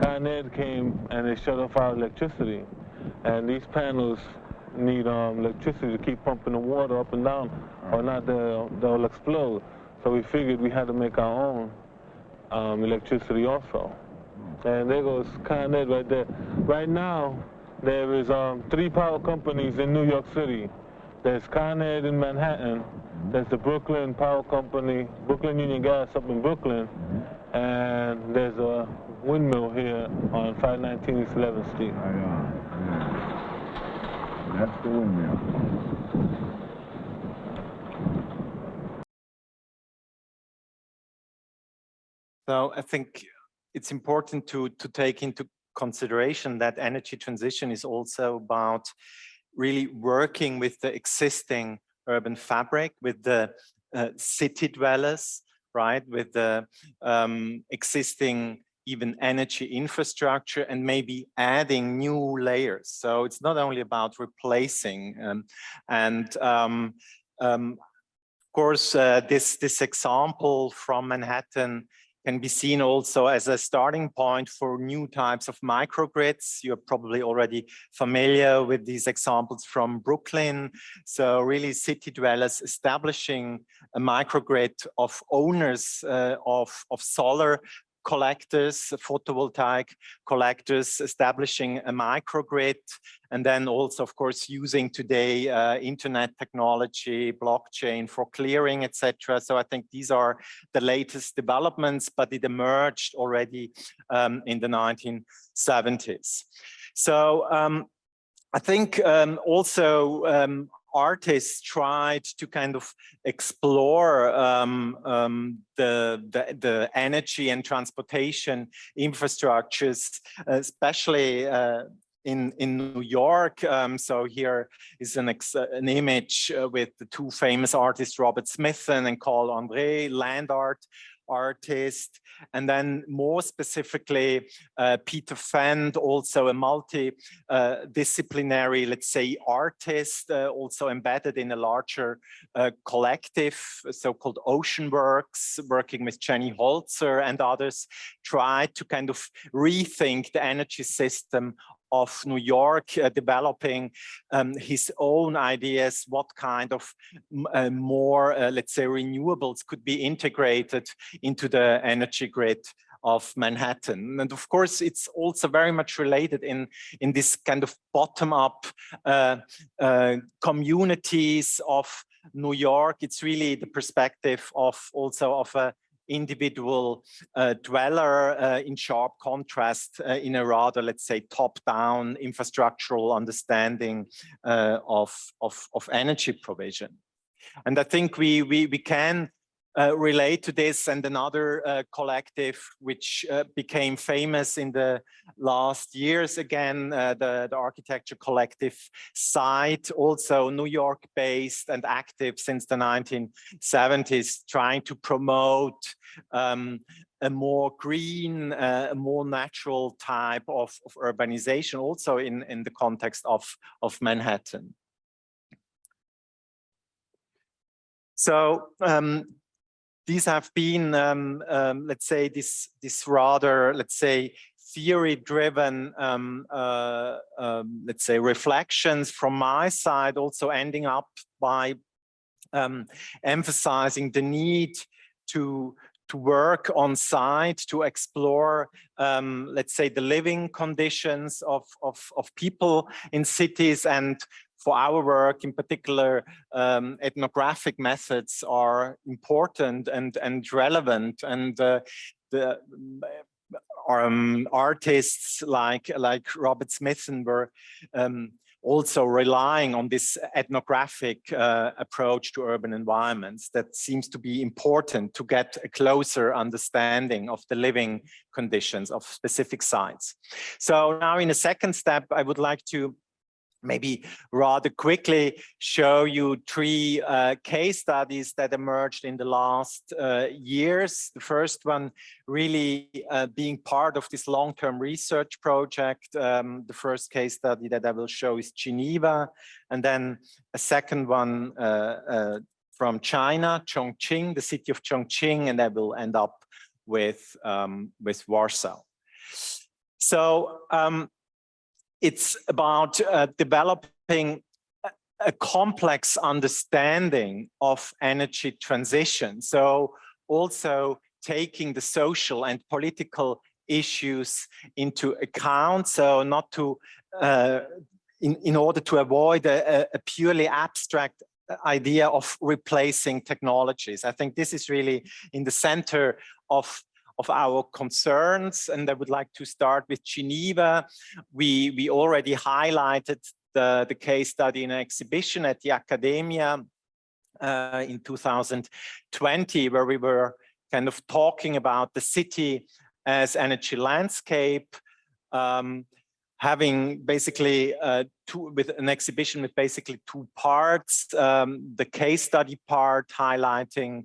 Con Ed came and they shut off our electricity, and these panels need electricity to keep pumping the water up and down, or not they'll explode. So we figured we had to make our own electricity also. And there goes Con Ed right there. Right now there is 3 power companies in New York City. There's Con Ed in Manhattan, there's the Brooklyn Power Company, Brooklyn Union Gas up in Brooklyn, and there's a windmill here on 519 East 11th Street. That's the windmill. So I think it's important to take into consideration that energy transition is also about really working with the existing urban fabric, with the city dwellers, right, with the existing even energy infrastructure, and maybe adding new layers. So it's not only about replacing. Of course, this example from Manhattan can be seen also as a starting point for new types of microgrids. You're probably already familiar with these examples from Brooklyn. So really city dwellers establishing a microgrid of owners of solar collectors, photovoltaic collectors, establishing a microgrid, and then also, of course, using today internet technology, blockchain for clearing, etc. So I think these are the latest developments, but it emerged already in the 1970s. So I think also artists tried to kind of explore the energy and transportation infrastructures, especially in New York. So here is an image with the two famous artists, Robert Smithson and Carl André, land art artist, and then more specifically Peter Fend, also a multi-disciplinary, let's say, artist, also embedded in a larger collective, so-called Ocean Works, working with Jenny Holzer and others, tried to kind of rethink the energy system of New York, developing his own ideas, what kind of more, let's say, renewables could be integrated into the energy grid of Manhattan. And of course, it's also very much related in this kind of bottom-up communities of New York. It's really the perspective of also of a individual dweller in sharp contrast in a rather, let's say, top-down infrastructural understanding of energy provision. And I think we can relate to this, and another collective which became famous in the last years, again, the architecture collective SITE, also New York based and active since the 1970s, trying to promote a more green, a more natural type of urbanization, also in the context of Manhattan. So these have been, let's say, this rather, let's say, theory-driven, let's say, reflections from my side, also ending up by emphasizing the need to work on site, to explore, let's say, the living conditions of people in cities. And for our work in particular, ethnographic methods are important and relevant. And artists like Robert Smithson were also relying on this ethnographic approach to urban environments that seems to be important to get a closer understanding of the living conditions of specific sites. So now in a second step, I would like to maybe rather quickly show you three case studies that emerged in the last years. The first one really being part of this long-term research project. The first case study that I will show is Geneva, and then a second one from China, Chongqing, the city of Chongqing, and I will end up with Warsaw. So it's about developing a complex understanding of energy transition. So also taking the social and political issues into account. So not to, in order to avoid a purely abstract idea of replacing technologies. I think this is really in the center of our concerns, and I would like to start with Geneva. We already highlighted the case study in an exhibition at the Academia in 2020, where we were kind of talking about the city as energy landscape, having basically with an exhibition with basically two parts, the case study part highlighting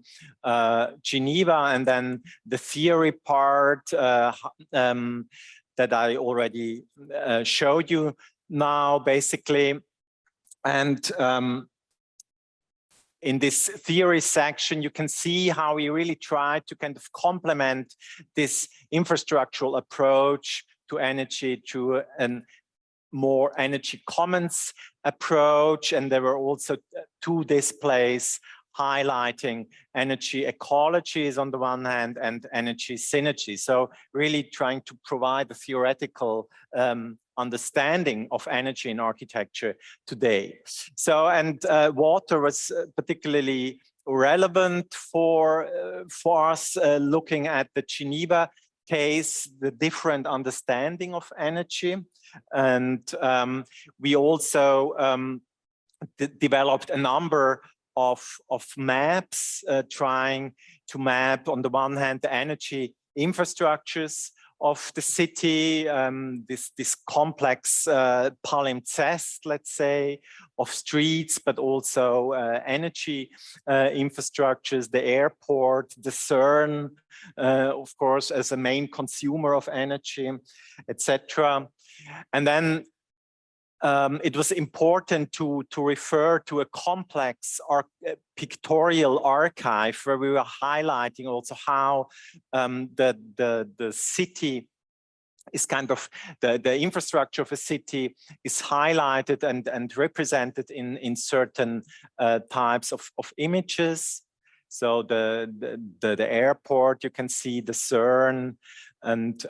Geneva, and then the theory part that I already showed you now, basically. And in this theory section, you can see how we really try to kind of complement this infrastructural approach to energy to a more energy commons approach. And there were also two displays highlighting energy ecologies on the one hand and energy synergy. So really trying to provide a theoretical understanding of energy in architecture today. So, and water was particularly relevant for us looking at the Geneva case, the different understanding of energy. And we also developed a number of maps trying to map, on the one hand, the energy infrastructures of the city, this complex palimpsest, let's say, of streets, but also energy infrastructures, the airport, the CERN, of course, as a main consumer of energy, etc. And then it was important to refer to a complex pictorial archive where we were highlighting also how the city is kind of, the infrastructure of a city is highlighted and represented in certain types of images. So the airport, you can see the CERN and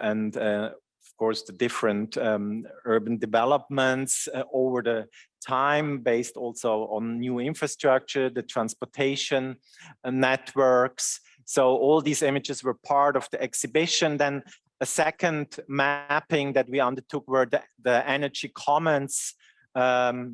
of course, the different urban developments over the time, based also on new infrastructure, the transportation networks. So all these images were part of the exhibition. Then a second mapping that we undertook were the energy commons of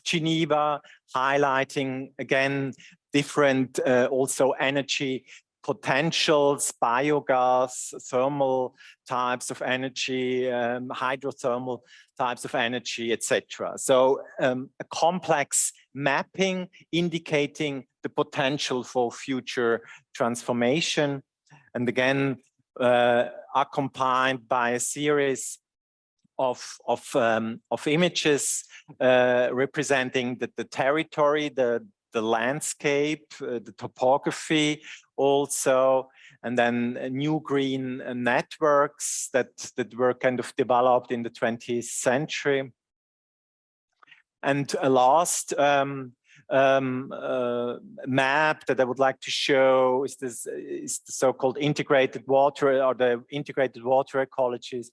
Geneva, highlighting again different also energy potentials, biogas, thermal types of energy, hydrothermal types of energy, etc. So a complex mapping indicating the potential for future transformation, and again accompanied by a series of images representing the territory, the landscape, the topography also, and then new green networks that were kind of developed in the 20th century. And a last map that I would like to show is the so-called integrated water, or the integrated water ecologies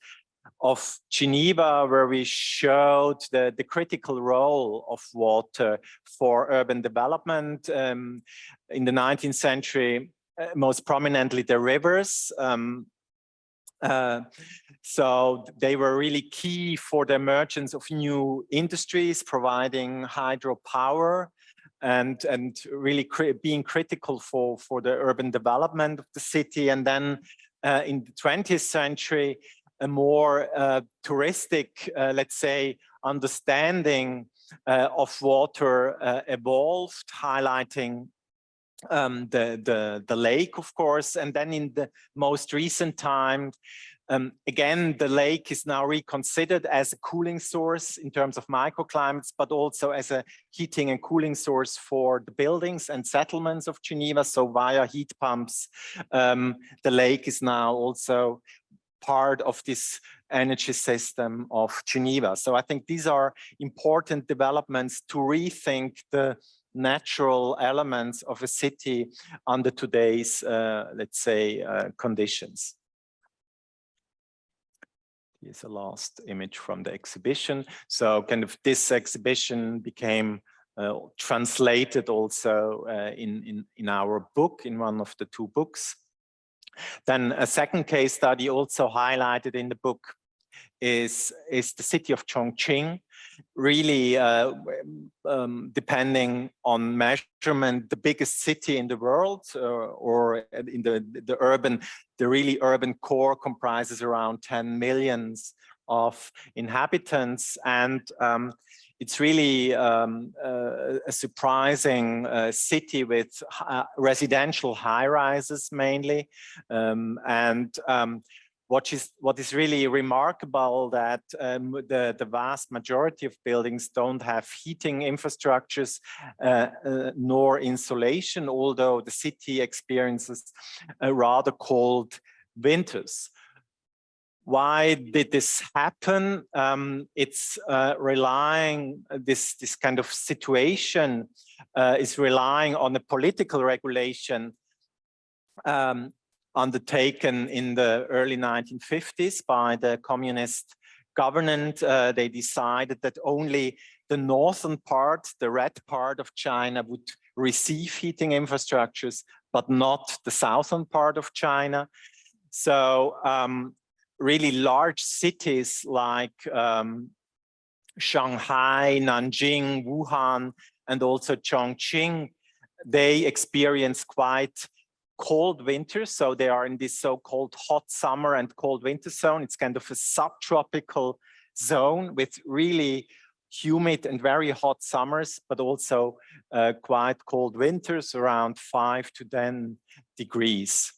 of Geneva, where we showed the critical role of water for urban development. In the 19th century, most prominently the rivers. So they were really key for the emergence of new industries, providing hydropower and really being critical for the urban development of the city. And then in the 20th century, a more touristic, let's say, understanding of water evolved, highlighting the lake, of course. And then in the most recent time, again, the lake is now reconsidered as a cooling source in terms of microclimates, but also as a heating and cooling source for the buildings and settlements of Geneva. So via heat pumps, the lake is now also part of this energy system of Geneva. So I think these are important developments to rethink the natural elements of a city under today's, let's say, conditions. Here's a last image from the exhibition. So kind of this exhibition became translated also in our book, in one of the two books. Then a second case study also highlighted in the book is the city of Chongqing, really depending on measurement, the biggest city in the world, or in the really urban core comprises around 10 million of inhabitants. And it's really a surprising city with residential high-rises mainly. What is really remarkable that the vast majority of buildings don't have heating infrastructures nor insulation, although the city experiences rather cold winters. Why did this happen? It's relying, this kind of situation is relying on a political regulation undertaken in the early 1950s by the communist government. They decided that only the northern part, the red part of China, would receive heating infrastructures, but not the southern part of China. So really large cities like Shanghai, Nanjing, Wuhan, and also Chongqing, they experience quite cold winters. So they are in this so-called hot summer and cold winter zone. It's kind of a subtropical zone with really humid and very hot summers, but also quite cold winters, around 5 to 10 degrees.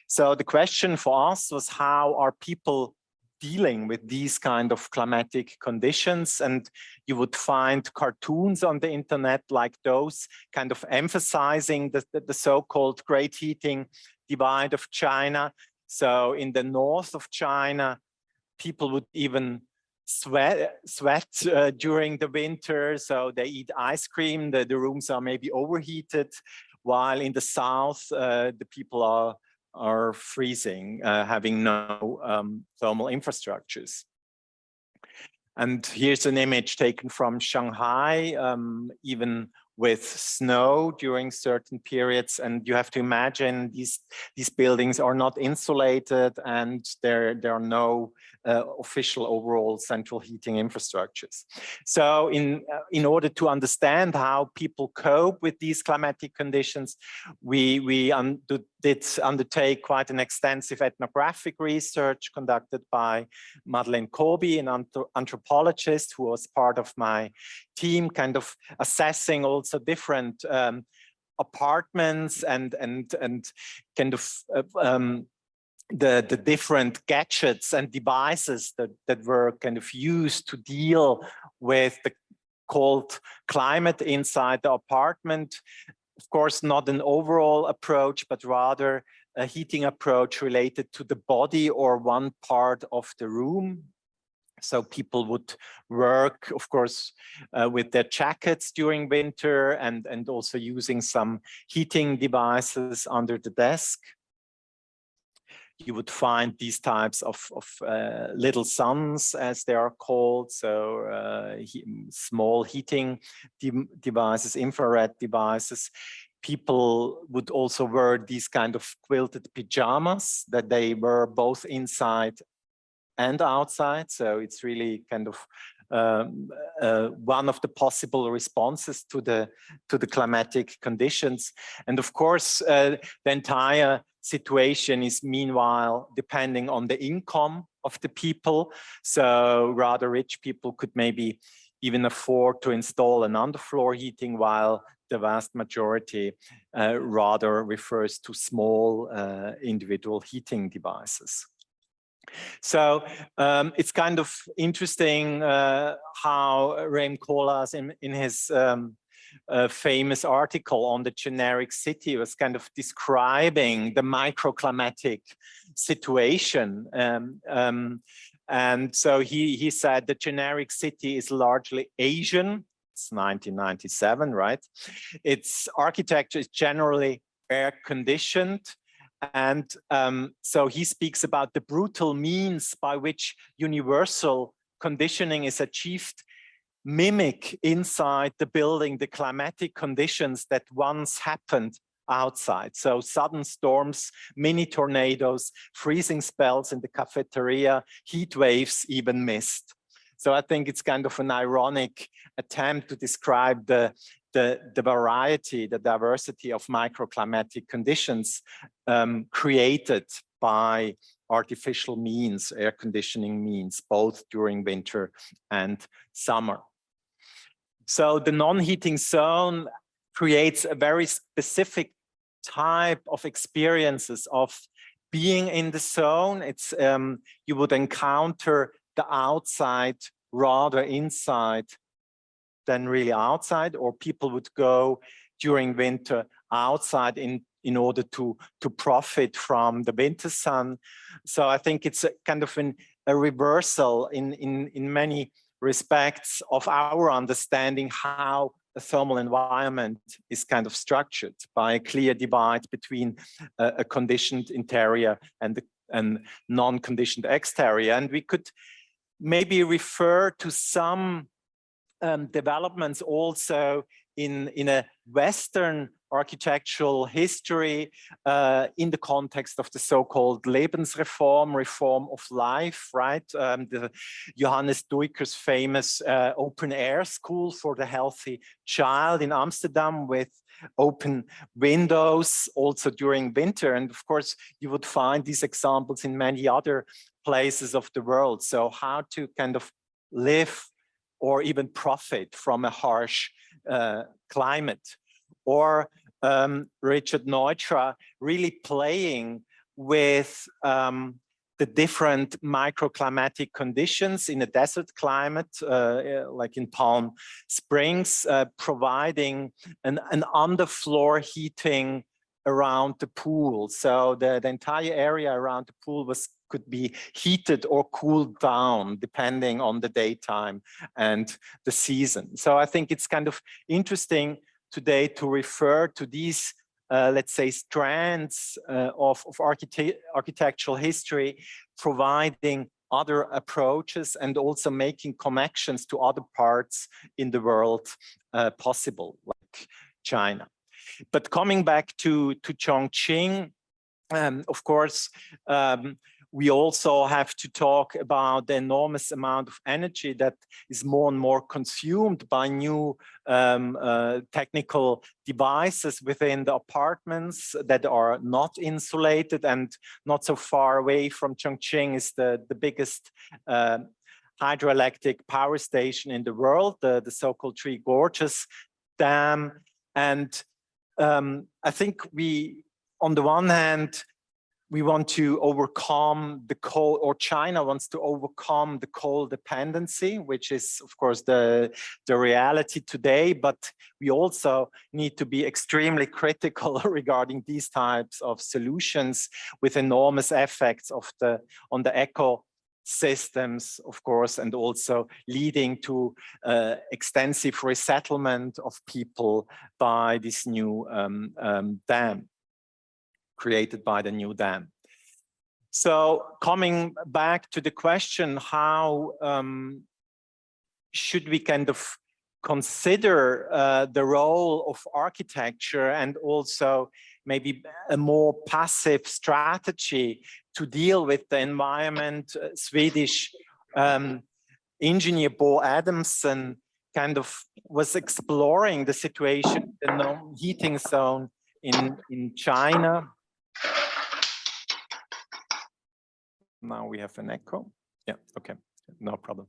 So the question for us was, how are people dealing with these kind of climatic conditions? And you would find cartoons on the internet like those, kind of emphasizing the so-called great heating divide of China. So in the north of China, people would even sweat during the winter, so they eat ice cream, the rooms are maybe overheated, while in the south, the people are freezing, having no thermal infrastructures. And here's an image taken from Shanghai, even with snow during certain periods. And you have to imagine these buildings are not insulated, and there are no official overall central heating infrastructures. So in order to understand how people cope with these climatic conditions, we did undertake quite an extensive ethnographic research conducted by Madeleine Kobi, an anthropologist who was part of my team, kind of assessing also different apartments and kind of the different gadgets and devices that were kind of used to deal with the cold climate inside the apartment. Of course, not an overall approach, but rather a heating approach related to the body or one part of the room. So people would work, of course, with their jackets during winter and also using some heating devices under the desk. You would find these types of little suns, as they are called, so small heating devices, infrared devices. People would also wear these kind of quilted pajamas that they wear both inside and outside. So it's really kind of one of the possible responses to the climatic conditions. And of course, the entire situation is meanwhile depending on the income of the people. So rather rich people could maybe even afford to install an underfloor heating, while the vast majority rather refers to small individual heating devices. So it's kind of interesting how Raym Koolhaas in his famous article on the generic city was kind of describing the microclimatic situation. And so he said the generic city is largely Asian. It's 1997, right? Its architecture is generally air conditioned. And so he speaks about the brutal means by which universal conditioning is achieved, mimic inside the building the climatic conditions that once happened outside. So sudden storms, mini tornadoes, freezing spells in the cafeteria, heat waves, even mist. So I think it's kind of an ironic attempt to describe the variety, the diversity of microclimatic conditions created by artificial means, air conditioning means, both during winter and summer. So the non-heating zone creates a very specific type of experiences of being in the zone. It's you would encounter the outside rather inside than really outside, or people would go during winter outside in order to profit from the winter sun. So I think it's a kind of a reversal in many respects of our understanding how a thermal environment is kind of structured by a clear divide between a conditioned interior and non-conditioned exterior. And we could maybe refer to some developments also in a Western architectural history in the context of the so-called Lebensreform, reform of life, right? The Johannes Duiker's famous open air school for the healthy child in Amsterdam with open windows also during winter. And of course, you would find these examples in many other places of the world. So how to kind of live or even profit from a harsh climate. Or Richard Neutra really playing with the different microclimatic conditions in a desert climate, like in Palm Springs, providing an underfloor heating around the pool. So the entire area around the pool could be heated or cooled down depending on the daytime and the season. So I think it's kind of interesting today to refer to these let's say strands of architectural history, providing other approaches and also making connections to other parts in the world possible, like China. But coming back to Chongqing, of course, we also have to talk about the enormous amount of energy that is more and more consumed by new technical devices within the apartments that are not insulated. And not so far away from Chongqing is the biggest hydroelectric power station in the world, the so-called Three Gorges Dam. And I think we, on the one hand, we want to overcome the coal, or China wants to overcome the coal dependency, which is, of course, the reality today. But we also need to be extremely critical regarding these types of solutions with enormous effects on the ecosystems, of course, and also leading to extensive resettlement of people by this new dam, created by the new dam. So coming back to the question, how should we kind of consider the role of architecture and also maybe a more passive strategy to deal with the environment? Swedish engineer Bo Adamson kind of was exploring the situation in the non-heating zone in China. Now we have an echo. Yeah, okay, no problem.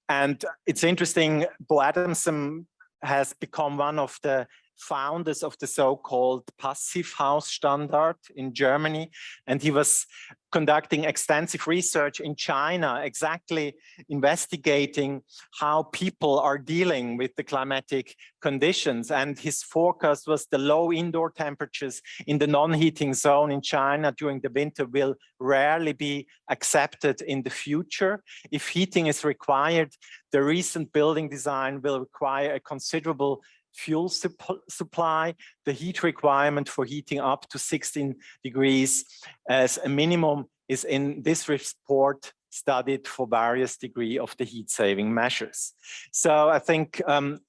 And it's interesting, Bo Adamson has become one of the founders of the so-called Passivhaus-Standard in Germany. And he was conducting extensive research in China, exactly investigating how people are dealing with the climatic conditions. And his forecast was the low indoor temperatures in the non-heating zone in China during the winter will rarely be accepted in the future. If heating is required, the recent building design will require a considerable fuel supply. The heat requirement for heating up to 16 degrees as a minimum is in this report studied for various degree of the heat saving measures. So I think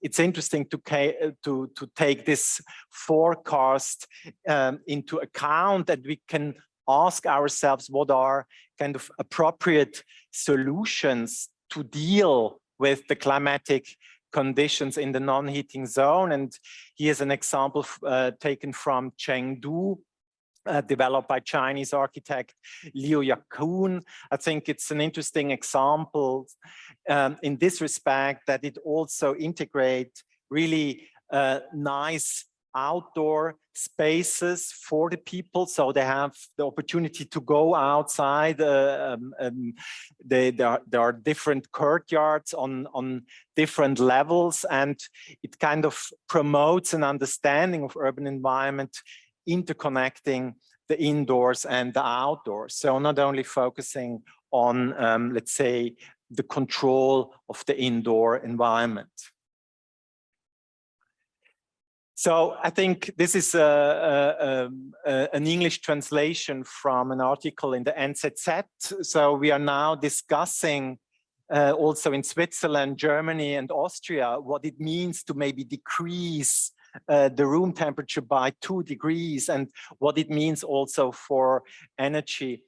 it's interesting to take this forecast into account, that we can ask ourselves what are kind of appropriate solutions to deal with the climatic conditions in the non-heating zone. And here's an example taken from Chengdu, developed by Chinese architect Liu Yakun. I think it's an interesting example in this respect, that it also integrates really nice outdoor spaces for the people, so they have the opportunity to go outside. There are different courtyards on different levels, and it kind of promotes an understanding of urban environment, interconnecting the indoors and the outdoors. So not only focusing on, let's say, the control of the indoor environment. So I think this is an English translation from an article in the NZZ. So we are now discussing also in Switzerland, Germany, and Austria, what it means to maybe decrease the room temperature by 2 degrees, and what it means also for energy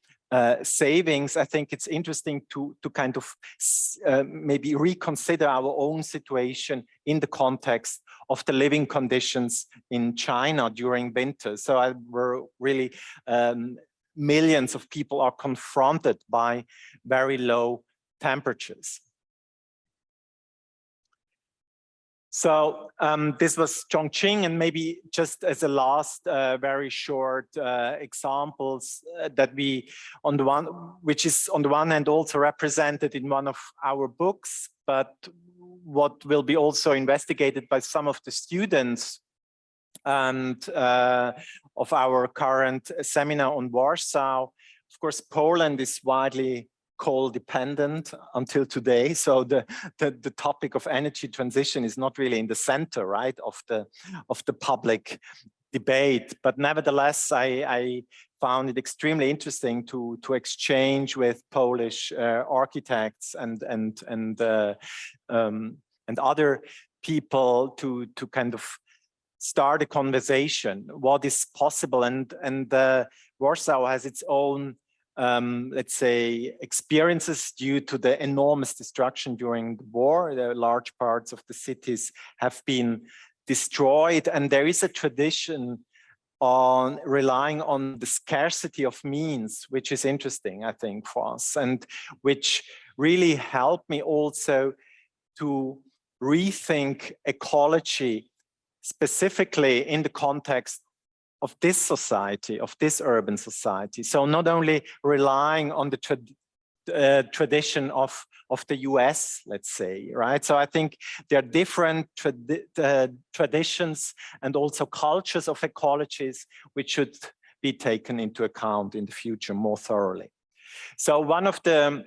savings. I think it's interesting to kind of maybe reconsider our own situation in the context of the living conditions in China during winter. So we're really millions of people are confronted by very low temperatures. So this was Chongqing, and maybe just as a last very short examples that we, which is on the one hand also represented in one of our books, but what will be also investigated by some of the students and of our current seminar on Warsaw. Of course, Poland is widely coal dependent until today, so the topic of energy transition is not really in the center, right, of the public debate. But nevertheless, I found it extremely interesting to exchange with Polish architects and other people to kind of start a conversation. What is possible, and Warsaw has its own let's say, experiences due to the enormous destruction during the war. The large parts of the cities have been destroyed, and there is a tradition on relying on the scarcity of means, which is interesting, I think, for us, and which really helped me also to rethink ecology, specifically in the context of this society, of this urban society. So not only relying on the tradition of the US, let's say, right? So I think there are different traditions and also cultures of ecologies which should be taken into account in the future more thoroughly. So one of the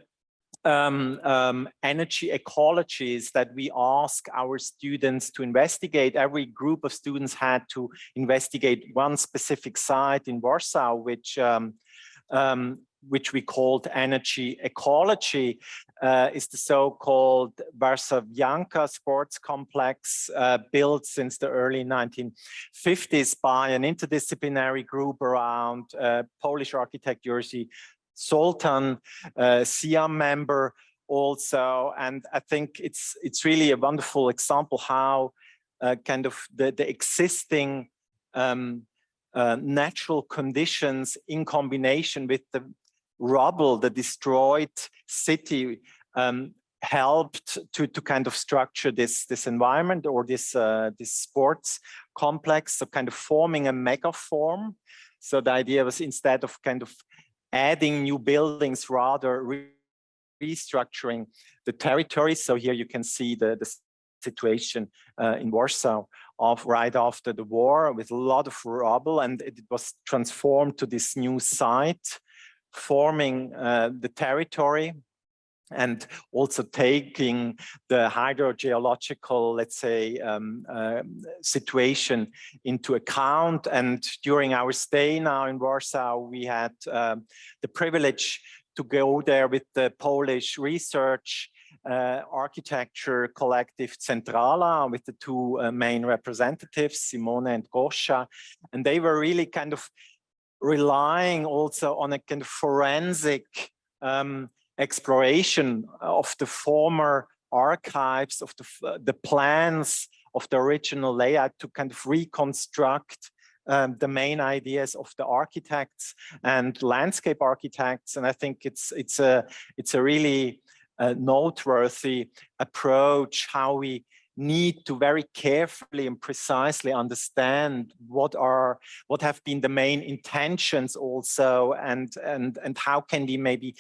energy ecologies that we ask our students to investigate. Every group of students had to investigate one specific site in Warsaw, which we called energy ecology, is the so-called Warszawianka sports complex, built since the early 1950s by an interdisciplinary group around Polish architect Jerzy Sultan, Siam member also, and I think it's really a wonderful example how kind of the existing natural conditions in combination with the rubble, the destroyed city, helped to kind of structure this environment or this sports complex, so kind of forming a megaform. So the idea was, instead of kind of adding new buildings, rather restructuring the territory. So here you can see the situation in Warsaw of right after the war, with a lot of rubble, and it was transformed to this new site, forming the territory, and also taking the hydrogeological, let's say, situation into account. And during our stay now in Warsaw, we had the privilege to go there with the Polish research architecture collective Centrala, with the two main representatives, Simone and Gosha, and they were really kind of relying also on a kind of forensic exploration of the former archives, of the plans of the original layout, to kind of reconstruct the main ideas of the architects and landscape architects. And I think it's a really noteworthy approach, how we need to very carefully and precisely understand what have been the main intentions also, and how can we maybe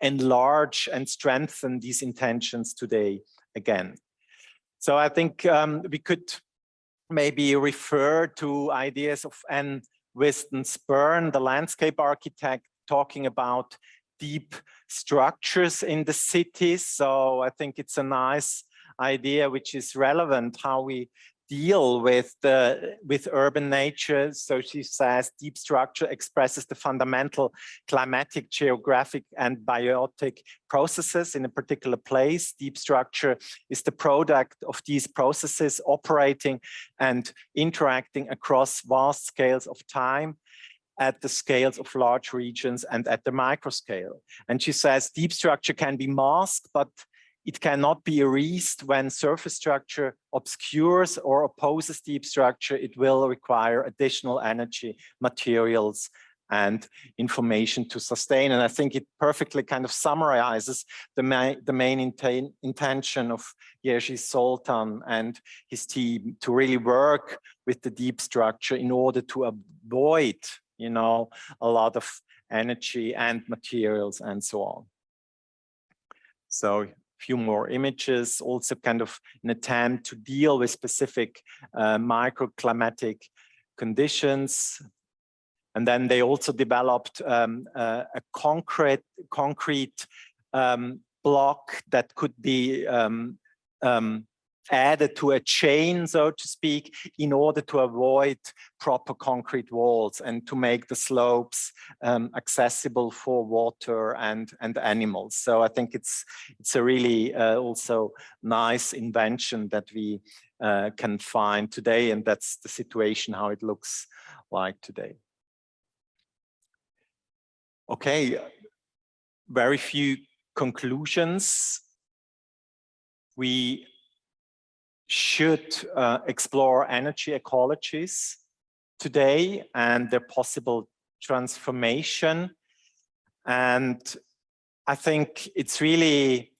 enlarge and strengthen these intentions today again. So I think we could maybe refer to ideas of Anne Whiston Spirn, the landscape architect, talking about deep structures in the cities. So I think it's a nice idea which is relevant, how we deal with urban nature. So she says deep structure expresses the fundamental climatic, geographic, and biotic processes in a particular place. Deep structure is the product of these processes operating and interacting across vast scales of time, at the scales of large regions and at the micro scale. And she says deep structure can be masked, but it cannot be erased. When surface structure obscures or opposes deep structure, it will require additional energy, materials, and information to sustain. And I think it perfectly kind of summarizes the main intention of Jerzy Soltan and his team to really work with the deep structure in order to avoid, you know, a lot of energy and materials and so on. So a few more images, also kind of an attempt to deal with specific microclimatic conditions. And then they also developed a concrete block that could be added to a chain, so to speak, in order to avoid proper concrete walls and to make the slopes accessible for water and animals. So I think it's a really also nice invention that we can find today, and that's the situation how it looks like today. Okay, very few conclusions. We should explore energy ecologies today and their possible transformation. And I think it's really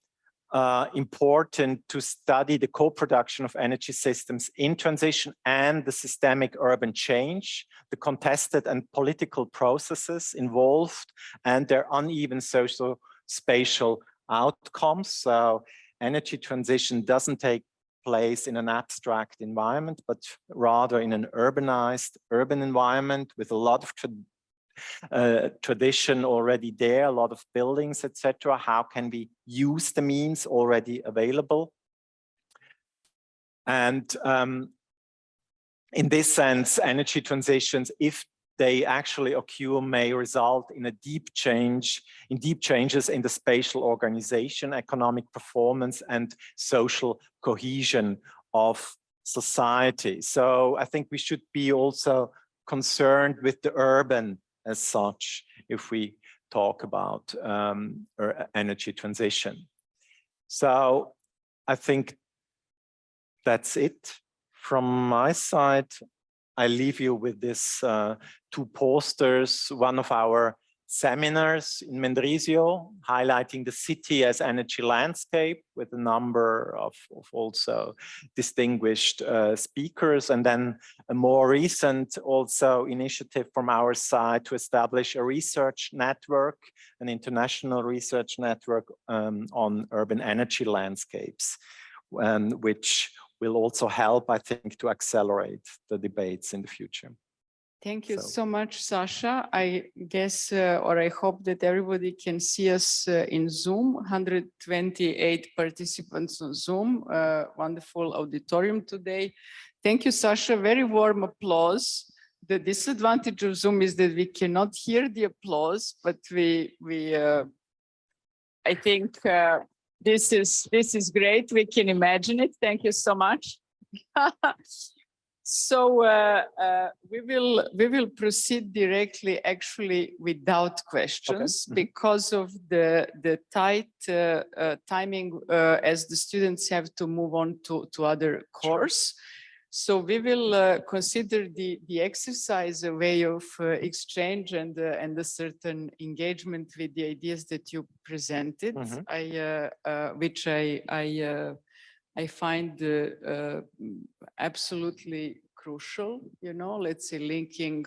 important to study the co-production of energy systems in transition and the systemic urban change, the contested and political processes involved, and their uneven social spatial outcomes. So energy transition doesn't take place in an abstract environment, but rather in an urbanized urban environment with a lot of tradition already there, a lot of buildings, etc. How can we use the means already available? And in this sense, energy transitions, if they actually occur, may result in a deep changes in the spatial organization, economic performance, and social cohesion of society. So I think we should be also concerned with the urban as such if we talk about energy transition. So I think that's it from my side. I leave you with this two posters, one of our seminars in Mendrisio, highlighting the city as energy landscape with a number of also distinguished speakers, and then a more recent also initiative from our side to establish a research network, an international research network on urban energy landscapes, which will also help, I think, to accelerate the debates in the future. Thank you so much, Sascha. I guess, or I hope that everybody can see us in Zoom, 128 participants on Zoom, wonderful auditorium today. Thank you, Sascha, very warm applause. The disadvantage of Zoom is that we cannot hear the applause, but I think this is great. We can imagine it. Thank you so much. So we will proceed directly, actually, without questions, because of the tight timing as the students have to move on to other course. So we will consider the exercise a way of exchange and a certain engagement with the ideas that you presented, which I find absolutely crucial, you know, let's say linking,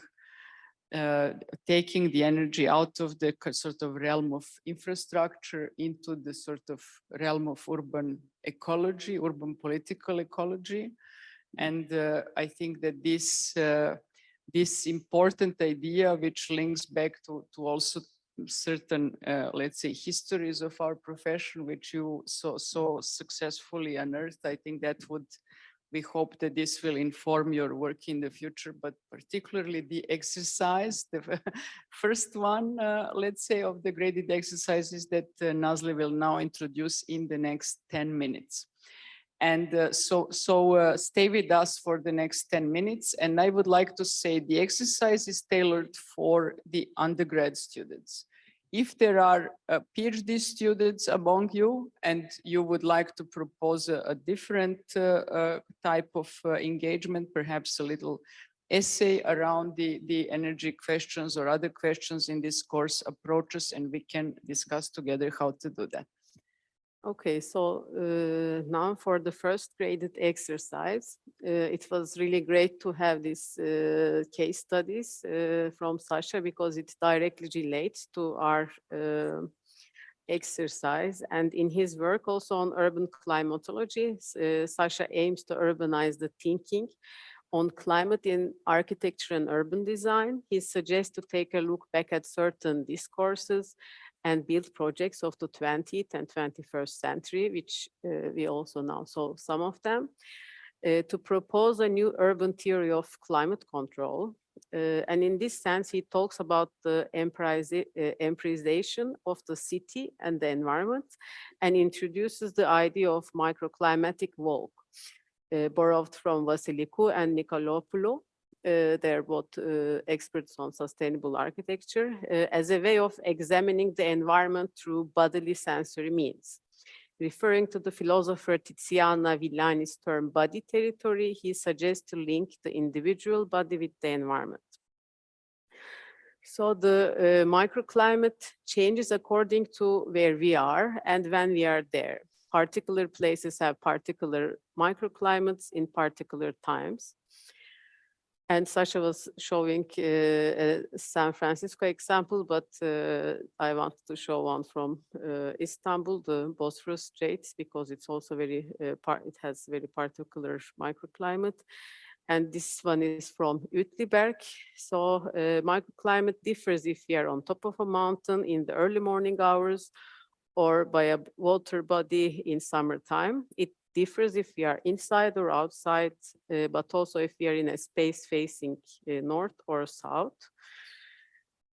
taking the energy out of the sort of realm of infrastructure into the sort of realm of urban ecology, urban political ecology. And I think that this important idea, which links back to also certain, let's say, histories of our profession, which you so successfully unearthed, I think that would we hope that this will inform your work in the future, but particularly the exercise, the first one, let's say, of the graded exercises that Nazli will now introduce in the next 10 minutes. And so stay with us for the next 10 minutes. And I would like to say the exercise is tailored for the undergrad students. If there are PhD students among you and you would like to propose a different type of engagement, perhaps a little essay around the energy questions or other questions in this course, approach us and we can discuss together how to do that. Okay, so now for the first graded exercise, it was really great to have these case studies from Sascha because it directly relates to our exercise. And in his work also on urban climatology, Sascha aims to urbanize the thinking on climate in architecture and urban design. He suggests to take a look back at certain discourses and build projects of the 20th and 21st century, which we also now saw some of them, to propose a new urban theory of climate control. And in this sense, he talks about the empirization of the city and the environment and introduces the idea of microclimatic walk, borrowed from Vasilikou and Nicolopoulou. They're both experts on sustainable architecture, as a way of examining the environment through bodily sensory means. Referring to the philosopher Tiziana Villani's term body territory, he suggests to link the individual body with the environment. So the microclimate changes according to where we are and when we are there. Particular places have particular microclimates in particular times. And Sascha was showing a San Francisco example, but I wanted to show one from Istanbul, the Bosphorus Straits, because it's also very, it has very particular microclimate. And this one is from Uetliberg. So microclimate differs if we are on top of a mountain in the early morning hours or by a water body in summertime. It differs if we are inside or outside, but also if we are in a space facing north or south.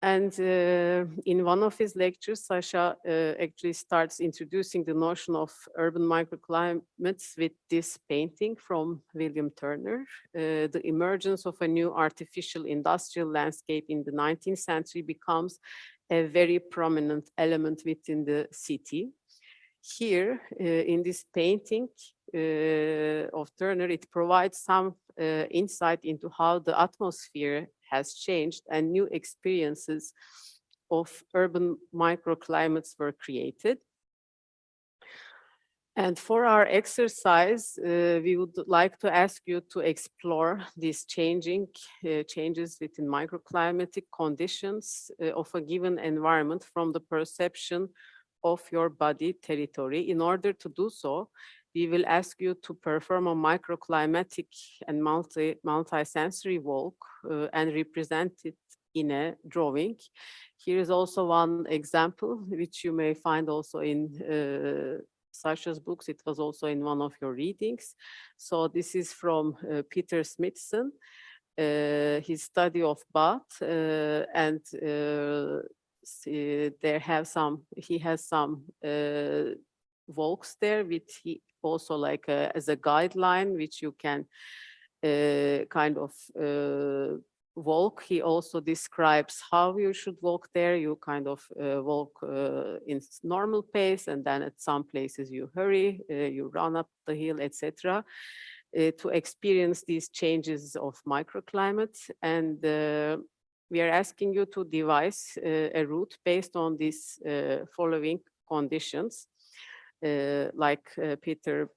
And in one of his lectures, Sascha actually starts introducing the notion of urban microclimates with this painting from William Turner. The emergence of a new artificial industrial landscape in the 19th century becomes a very prominent element within the city. Here, in this painting of Turner, it provides some insight into how the atmosphere has changed and new experiences of urban microclimates were created. And for our exercise, we would like to ask you to explore these changes within microclimatic conditions of a given environment from the perception of your body territory. In order to do so, we will ask you to perform a microclimatic and multi-sensory walk and represent it in a drawing. Here is also one example, which you may find also in Sascha's books. It was also in one of your readings. So this is from Peter Smithson, his study of Bath, and he has some walks there with he also like as a guideline which you can kind of walk. He also describes how you should walk there. You kind of walk in normal pace, and then at some places you hurry, you run up the hill, etc. To experience these changes of microclimate. And we are asking you to devise a route based on these following conditions, like Peter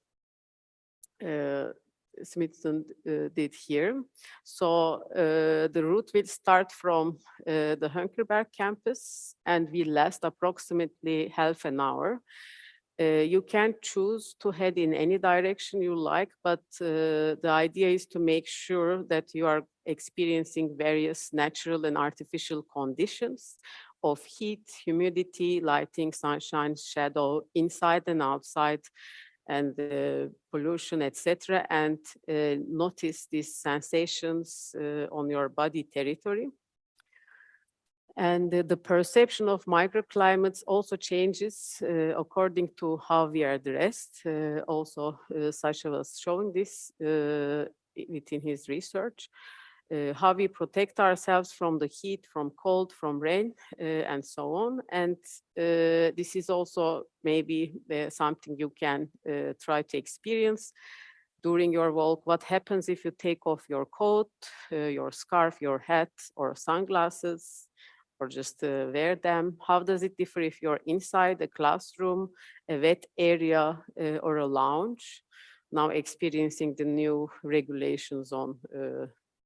Smithson did here. So the route will start from the Hunkerberg campus and will last approximately half an hour. You can choose to head in any direction you like, but the idea is to make sure that you are experiencing various natural and artificial conditions of heat, humidity, lighting, sunshine, shadow, inside and outside, and pollution, etc., and notice these sensations on your body territory. And the perception of microclimates also changes according to how we are dressed. Also, Sascha was showing this within his research. How we protect ourselves from the heat, from cold, from rain, and so on. And this is also maybe something you can try to experience during your walk. What happens if you take off your coat, your scarf, your hat, or sunglasses, or just wear them? How does it differ if you're inside a classroom, a wet area, or a lounge? Now experiencing the new regulations on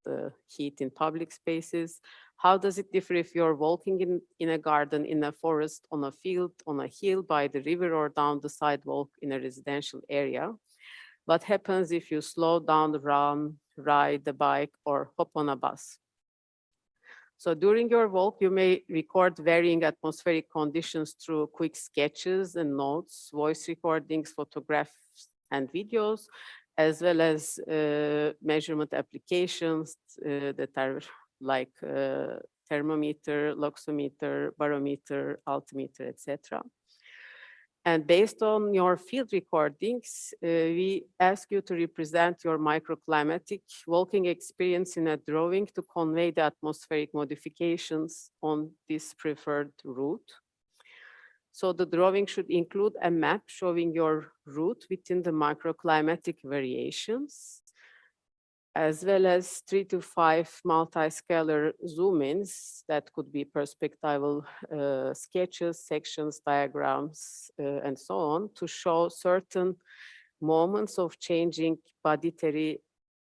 the heat in public spaces. How does it differ if you're walking in a garden, in a forest, on a field, on a hill, by the river, or down the sidewalk in a residential area? What happens if you slow down, run, ride the bike, or hop on a bus? So during your walk, you may record varying atmospheric conditions through quick sketches and notes, voice recordings, photographs, and videos, as well as measurement applications that are like thermometer, luxometer, barometer, altimeter, etc. And based on your field recordings, we ask you to represent your microclimatic walking experience in a drawing to convey the atmospheric modifications on this preferred route. So the drawing should include a map showing your route within the microclimatic variations, as well as 3 to 5 multi-scalar zoom-ins that could be perspectival sketches, sections, diagrams, and so on, to show certain moments of changing budgetary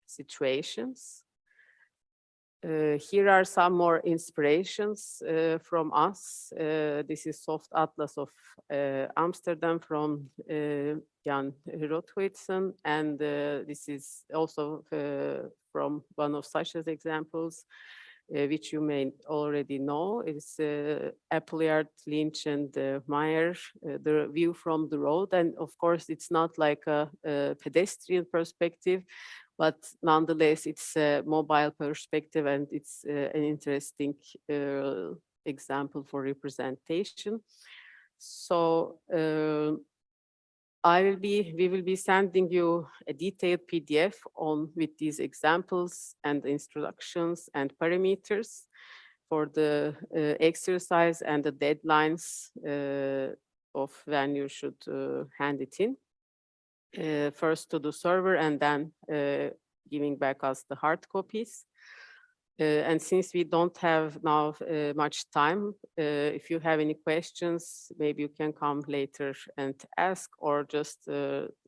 situations. Here are some more inspirations from us. This is Soft Atlas of Amsterdam from Jan Rothwitsen, and this is also from one of Sascha's examples, which you may already know. It's Appleyard, Lynch, and Meyer, the view from the road. And of course, it's not like a pedestrian perspective, but nonetheless, it's a mobile perspective, and it's an interesting example for representation. So we will be sending you a detailed PDF with these examples and instructions and parameters for the exercise and the deadlines of when you should hand it in. First to the server and then giving back us the hard copies. And since we don't have now much time, if you have any questions, maybe you can come later and ask, or just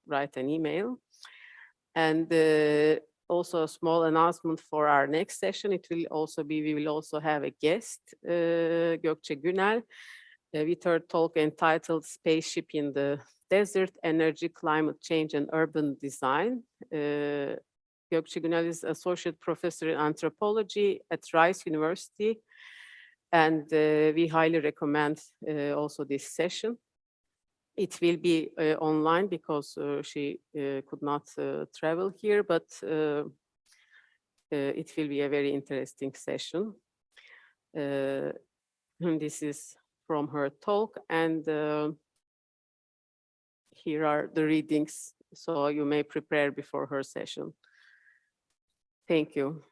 write an email. And also a small announcement for our next session. It will also be, we will also have a guest, Gökçe Günel, with her talk entitled Spaceship in the Desert, Energy, Climate Change, and Urban Design. Gökçe Günel is Associate Professor in Anthropology at Rice University, and we highly recommend also this session. It will be online because she could not travel here, but it will be a very interesting session. This is from her talk, and here are the readings, so you may prepare before her session. Thank you.